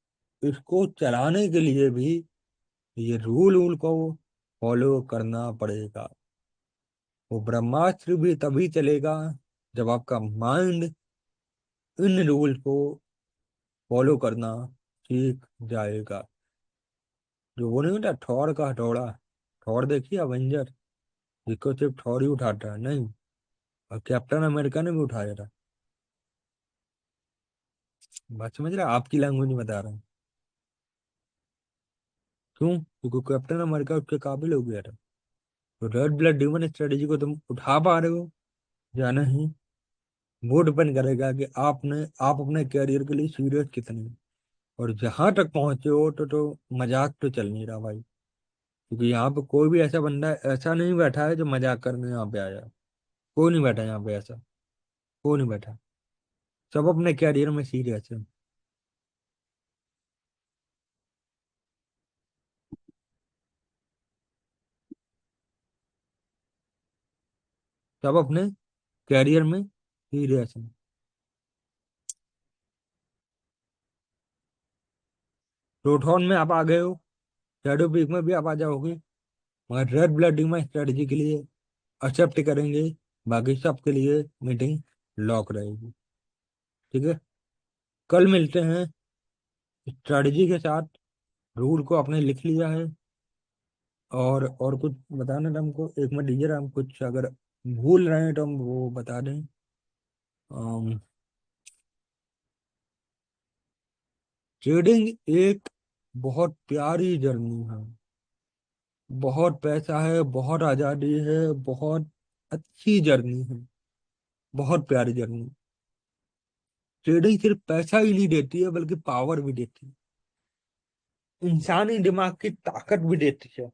इसको चलाने के लिए भी ये रूल वूल को फॉलो करना पड़ेगा। वो ब्रह्मास्त्र भी तभी चलेगा जब आपका माइंड इन रूल को फॉलो करना सीख जाएगा। जो वो नहीं होता थॉर का हथौड़ा, थॉर देखिए अवेंजर, जिसको सिर्फ थॉर ही उठाता है, नहीं, और कैप्टन अमेरिका ने भी उठाया था। बात समझ रहे हैं? आपकी लैंग्वेज में बता रहा हूँ। क्यों? क्योंकि कैप्टन अमेरिका उसके काबिल हो गया था। तो रेड ब्लड ह्यूमन स्ट्रेटेजी को तुम उठा पा रहे हो या नहीं, वो डिपेंड करेगा कि आप अपने कैरियर के लिए सीरियस कितने हो। और जहां तक पहुंचे हो तो मजाक तो चल नहीं रहा भाई, क्योंकि यहाँ पे कोई भी ऐसा बंदा ऐसा नहीं बैठा है जो मजाक करने यहाँ पे आया है। कोई नहीं बैठा यहाँ पे ऐसा, कोई नहीं बैठा। सब अपने कैरियर में सीरियस है। सब अपने कैरियर में सीरियस है। प्रोटॉन में आप आ गए हो, शैडो पीक में भी आप आ जाओगे, मगर रेड ब्लड टीम स्ट्रेटजी के लिए एक्सेप्ट करेंगे। बाकी सब के लिए मीटिंग लॉक रहेगी, ठीक है। कल मिलते हैं स्ट्रेटजी के साथ। रूल को आपने लिख लिया है? और कुछ बताना था हमको, एक मिनट दीजिए, हम कुछ अगर भूल रहे हैं तो हम वो बता दें। ट्रेडिंग एक बहुत प्यारी जर्नी है। बहुत पैसा है, बहुत आज़ादी है, बहुत अच्छी जर्नी है, बहुत प्यारी जर्नी। ट्रेडिंग सिर्फ पैसा ही नहीं देती है बल्कि पावर भी देती है, इंसानी दिमाग की ताकत भी देती है।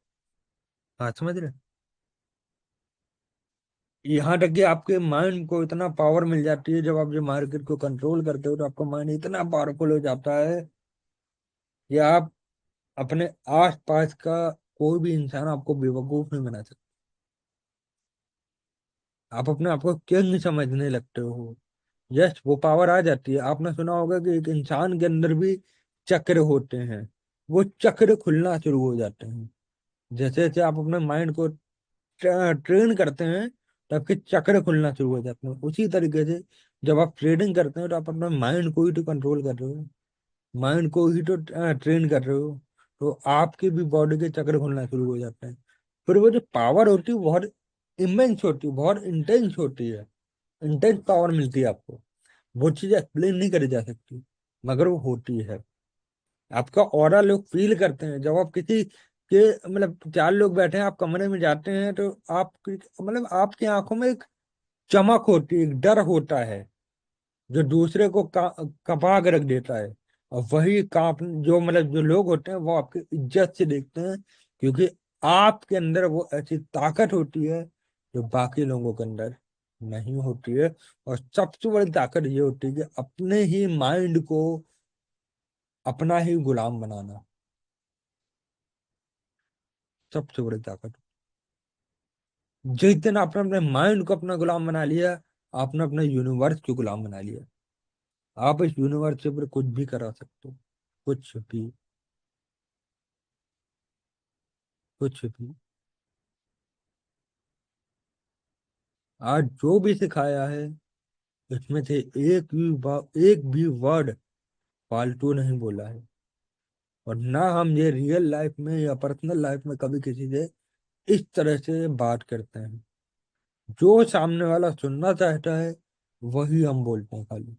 हाँ, समझ रहे हैं? यहाँ तक कि आपके माइंड को इतना पावर मिल जाती है, जब आप जो मार्केट को कंट्रोल करते हो तो आपका माइंड इतना पावरफुल हो जाता है कि आप अपने आस पास का कोई भी इंसान आपको बेवकूफ नहीं बना सकता। आप अपने आप को किंग समझने लगते हो। यस, वो पावर आ जाती है। आपने सुना होगा कि एक इंसान के अंदर भी चक्र होते हैं, वो चक्र खुलना शुरू हो जाते हैं। जैसे जैसे आप अपने माइंड को ट्रेन करते हैं तो आपके चक्र खुलना शुरू हो जाते हैं। उसी तरीके से जब आप ट्रेडिंग करते हैं तो आप अपने माइंड को ही तो कंट्रोल कर रहे हो, माइंड को ही तो ट्रेन कर रहे हो। तो आपकी भी बॉडी के चक्र खुलना शुरू हो जाते हैं। फिर वो जो पावर होती है वो बहुत इमेंस होती है, बहुत इंटेंस होती है। इंटेंस पावर मिलती है आपको। वो चीज एक्सप्लेन नहीं करी जा सकती, मगर वो होती है। आपका ऑरा लोग फील करते हैं जब आप किसी के, मतलब चार लोग बैठे हैं, आप कमरे में जाते हैं तो आप मतलब आपकी आंखों में एक चमक होती है, एक डर होता है, जो दूसरे को कपा के रख देता है। और वही कांप जो मतलब जो लोग होते हैं वो आपकी इज्जत से देखते हैं, क्योंकि आपके अंदर वो ऐसी ताकत होती है जो बाकी लोगों के अंदर नहीं होती है। और सबसे बड़ी ताकत ये होती है कि अपने ही माइंड को अपना ही गुलाम बनाना, सबसे बड़ी ताकत। जिस दिन आपने अपने माइंड को अपना गुलाम बना लिया, आपने अपने यूनिवर्स को गुलाम बना लिया। आप इस यूनिवर्स से फिर कुछ भी करा सकते हो, कुछ भी, कुछ भी। आज जो भी सिखाया है, इसमें से एक भी वर्ड फालतू नहीं बोला है। और ना हम ये रियल लाइफ में या पर्सनल लाइफ में कभी किसी से इस तरह से बात करते हैं। जो सामने वाला सुनना चाहता है वही हम बोलते हैं खाली।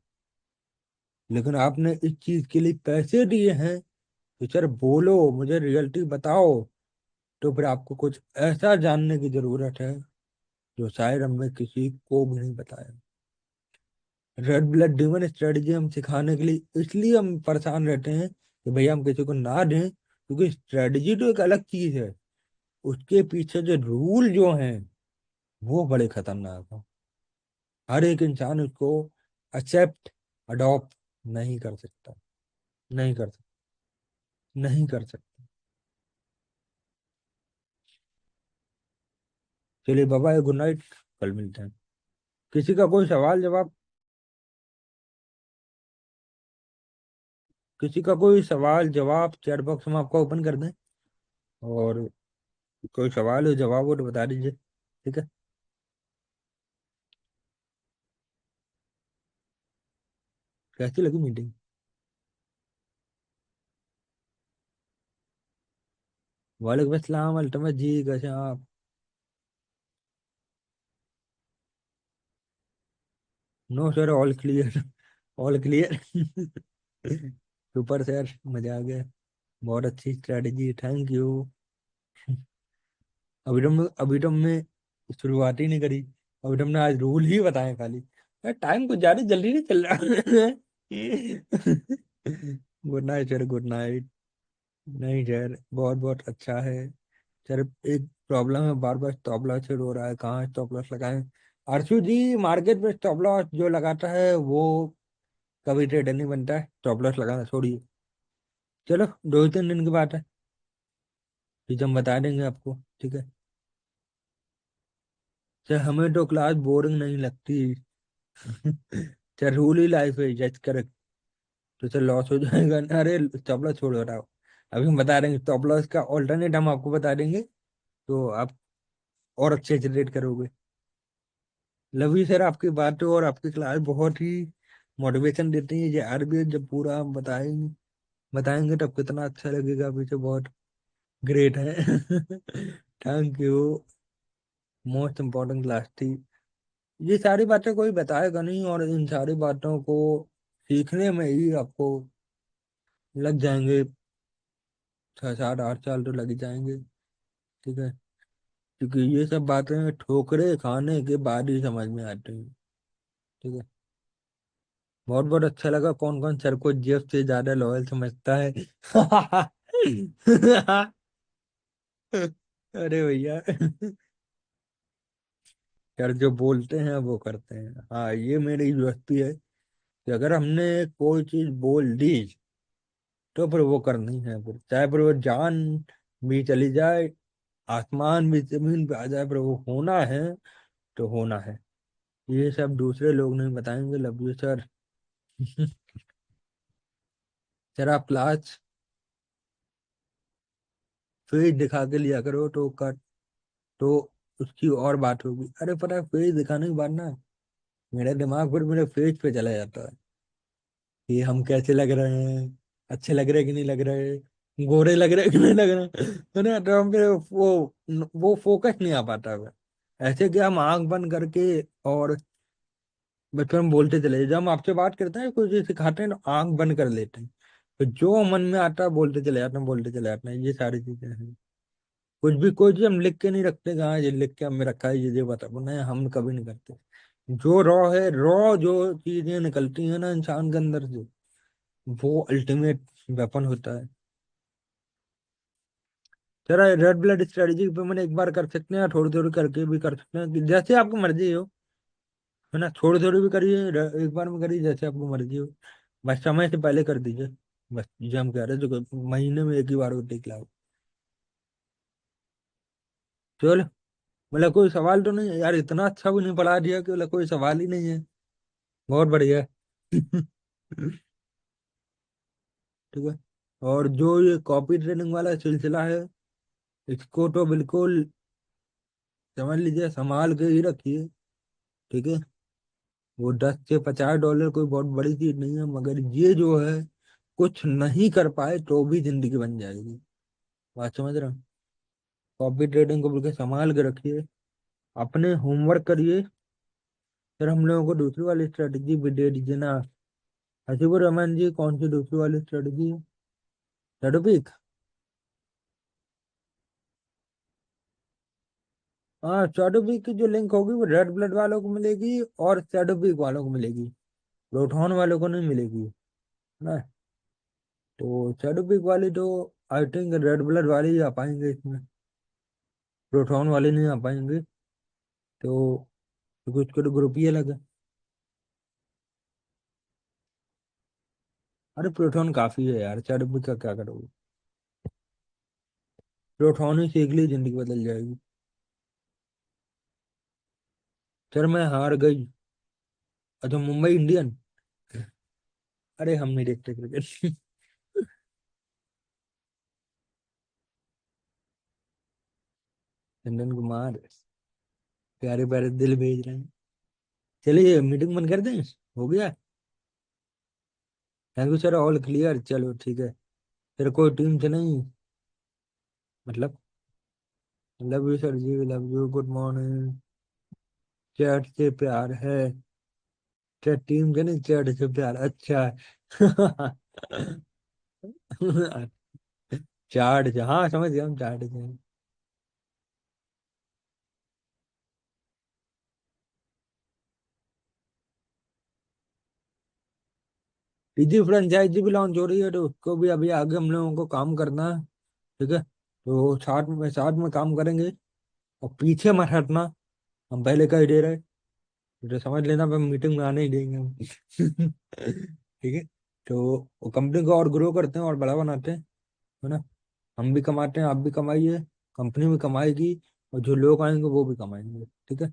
लेकिन आपने इस चीज के लिए पैसे दिए हैं कि सर बोलो, मुझे रियलिटी बताओ, तो फिर आपको कुछ ऐसा जानने की जरूरत है जो शायद हमने किसी को भी नहीं बताया। रेड ब्लड डिमन स्ट्रेटजी हम सिखाने के लिए इसलिए हम परेशान रहते हैं कि भैया हम किसी को ना दें, क्योंकि स्ट्रेटजी तो एक अलग चीज है, उसके पीछे जो रूल जो हैं वो बड़े खतरनाक हैं। हर एक इंसान उसको एक्सेप्ट, अडॉप्ट नहीं कर सकता, नहीं कर सकता, नहीं कर सकता। चलिए बाबा, गुड नाइट, कल मिलते हैं। किसी का कोई सवाल जवाब, किसी का कोई सवाल जवाब चैट बॉक्स में आपका ओपन कर दें, और कोई सवाल हो जवाब हो तो बता दीजिए, ठीक है। कैसी लगी मीटिंग? वालेकुम अस्सलाम अल्तमत जी, कैसे हैं आप? No sir, all clear, all clear. Super sir, मजा आ गया। बहुत अच्छी स्ट्रेटेजी, थैंक यू। अभी तो हमने शुरुआत ही नहीं करी। अभी तो हमने आज रूल ही बताए खाली। यार टाइम कुछ ज्यादा जल्दी नहीं चल रहा। Good night sir, good night. नहीं सर, बहुत बहुत अच्छा है। सर एक प्रॉब्लम है, बार बार स्टॉप लॉस से रो रहा है, कहाँ स्टॉप लॉस लगाएं? अर्शु जी, मार्केट में स्टॉप लॉस जो लगाता है वो कभी ट्रेडर नहीं बनता है, स्टॉप लॉस लगाना छोड़िए। चलो, 2 3 दिन की बात है, फिर हम बता देंगे आपको, ठीक है। सर हमें तो क्लास बोरिंग नहीं लगती। सर रूल ही लाइफ है, जज कर, तो सर लॉस हो जाएगा। अरे स्टॉप लॉस छोड़ रहा हो, अभी हम बता देंगे स्टॉप लॉस का ऑल्टरनेट, हम आपको बता देंगे, तो आप और अच्छे से ट्रेड करोगे। लव यू सर, आपकी बातें और आपकी क्लास बहुत ही मोटिवेशन देती है। ये आरबीआई जब पूरा हम बताएंगे बताएंगे तब कितना अच्छा लगेगा, पीछे बहुत ग्रेट है। Thank you, most important class थी। ये सारी बातें कोई बताएगा नहीं, और इन सारी बातों को सीखने में ही आपको लग जाएंगे 6 7 8 साल तो लग ही जाएंगे, ठीक है। क्योंकि ये सब बातें ठोकरे खाने के बाद ही समझ में आती हैं, ठीक है। बहुत बहुत अच्छा लगा, कौन कौन सर को जेफ से ज्यादा लॉयल समझता है। अरे भैया, यार जो बोलते हैं वो करते हैं, हाँ ये मेरी दोस्ती है कि अगर हमने कोई चीज बोल दी तो फिर वो करनी है, फिर चाहे फिर वो जान भी चली जाए, आसमान भी जमीन पे आ जाए, फिर वो होना है तो होना है। ये सब दूसरे लोग नहीं बताएंगे। Love you sir. सर आप क्लास फेज दिखा के लिया करो तो कर, तो उसकी और बात होगी। अरे पता है, फेज दिखाने के बाद ना मेरा दिमाग फिर मेरे फेज पे चला जाता है कि हम कैसे लग रहे हैं, अच्छे लग रहे कि नहीं लग रहे, गोरे लग रहे कि नहीं लग रहे, है ना? तो हम फिर वो फोकस नहीं आ पाता है। ऐसे कि हम आंख बंद करके और बचपन में बोलते चले, जब हम आपसे बात करते हैं कुछ चीज सिखाते हैं तो आंख बंद कर लेते हैं, तो जो मन में आता है बोलते चले जाते हैं, बोलते चले जाते हैं, ये सारी चीजें हैं। कुछ भी कोई चीज हम लिख के नहीं रखते कि हाँ ये लिख के हमें रखा है, ये बता, नहीं हम कभी नहीं करते। जो रॉ है, रॉ जो चीजें निकलती हैं ना इंसान के अंदर से, वो अल्टीमेट वेपन होता है। चलो रेड ब्लड स्ट्रेटेजी पे मैंने एक बार कर सकते हैं, थोड़ी थोड़ी करके भी कर सकते हैं, कि जैसे आपको मर्जी हो, है ना? थोड़ी थोड़ी भी करिए, एक बार में करिए, जैसे आपको मर्जी हो। बस समय से पहले कर दीजिए। बस जो हम कह रहे हैं, जो महीने में एक ही बार को टिक लाओ। चलो, मतलब कोई सवाल तो नहीं है यार, इतना अच्छा भी नहीं पढ़ा दिया कि मतलब कोई सवाल ही नहीं है। बहुत बढ़िया है। ठीक है। और जो ये कॉपी ट्रेनिंग वाला सिलसिला है, इसको तो बिल्कुल समझ लीजिए, संभाल के ही रखिए। ठीक है। वो $10 से $50 कोई बहुत बड़ी चीज नहीं है, मगर ये जो है, कुछ नहीं कर पाए तो भी जिंदगी बन जाएगी। बात समझ रहे हो? कॉपी ट्रेडिंग को बिल्कुल संभाल के रखिए, अपने होमवर्क करिए। फिर हम लोगों को दूसरी वाली स्ट्रेटेजी भी दे दीजिए ना, हसीबुर रहमान जी, कौन सी दूसरी वाली स्ट्रेटेजी है? शैडो। हाँ, शैडो पीक की जो लिंक होगी वो रेड ब्लड वालों को मिलेगी और शैडो पीक वालों को मिलेगी, प्रोटोन वालों को नहीं मिलेगी, है ना? तो शैडो पीक वाले तो आई थिंक रेड ब्लड वाले ही आ पाएंगे इसमें, प्रोटोन वाले नहीं आ पाएंगे। तो कुछ को तो ग्रुप ही अलग है। अरे प्रोटोन काफी है यार, शैडो पीक का क्या करोगे? प्रोटोन ही सीख ली, जिंदगी बदल जाएगी। फिर मैं हार गई। अच्छा, मुंबई इंडियन। अरे हम नहीं देखते क्रिकेट। चंदन कुमार प्यारे प्यारे दिल भेज रहे हैं। चलिए मीटिंग बंद कर दें, हो गया। Thank you sir, all clear, चलो ठीक है। फिर कोई टीम से नहीं, मतलब लव यू सर जी, love you, good morning. Chat से प्यार है, चैट टीम से नहीं, चैट से प्यार, अच्छा है। चार्ट से, हाँ समझ गया हम, चार्ट से। तीसरी फ्रेंचाइजी भी लॉन्च हो रही है, तो उसको भी अभी आगे हम लोगों को काम करना है। ठीक है, तो साथ में काम करेंगे, और पीछे मत हटना। हम पहले कह दे रहे, तो समझ लेना, हम मीटिंग में आने ही देंगे हम। ठीक है। तो कंपनी को और ग्रो करते हैं और बड़ा बनाते हैं, है ना? हम भी कमाते हैं, आप भी कमाइए, कंपनी भी कमाएगी, और जो लोग आएंगे वो भी कमाएंगे। ठीक है।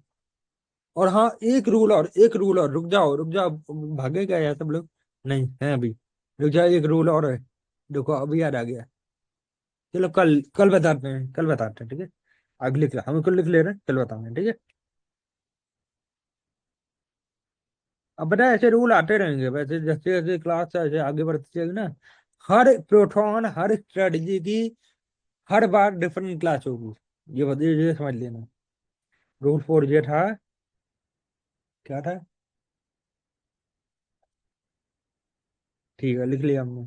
और हाँ, एक रूल और, रुक जाओ रुक जाओ, भागे क्या यार सब लोग? नहीं है अभी, रुक जाओ, एक रूल और है। देखो अभी याद आ गया। चलो कल कल बताते हैं, कल बताते हैं, ठीक है? आगे लिख लो, हम कल लिख ले रहे हैं, कल बताएंगे, ठीक है? अब पता है, ऐसे रूल आते रहेंगे वैसे, जैसे जैसे क्लास ऐसे आगे बढ़ती जाएगी ना, हर प्रोटोन, हर स्ट्रेटजी की हर बार डिफरेंट क्लास होगी। ये बताइए, ये समझ लेना। रूल 4 ये था, क्या था? ठीक है, लिख लिया हमने।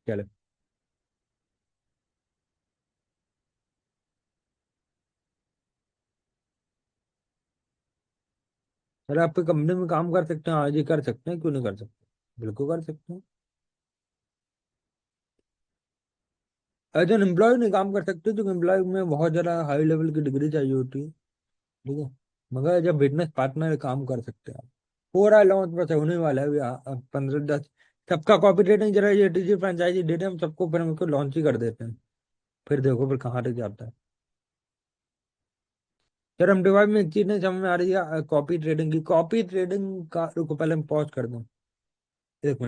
चलो। सर आपके कंपनी में काम कर सकते हैं, आज ही कर सकते हैं, क्यों नहीं कर सकते? बिल्कुल कर सकते हैं। एज एन एम्प्लॉय नहीं काम कर सकते, क्योंकि एम्प्लॉय में बहुत ज्यादा हाई लेवल की डिग्री चाहिए होती है। ठीक है। मगर जब बिजनेस पार्टनर काम कर सकते हैं आप। पूरा लॉन्च बस होने वाला है अभी, 15-10। सबका कॉपी रेटिंग जरा ये टीजी फ्रेंचाइजी डेटे हम सबको फिर हमको लॉन्च ही कर देते हैं। फिर देखो फिर कहाँ तक जाता है। यार हम डिवाइड में एक चीज नहीं समझ में आ रही है, कॉपी ट्रेडिंग की, कॉपी ट्रेडिंग का, रुको पहले हम पॉज कर दूं, 1 मिनट।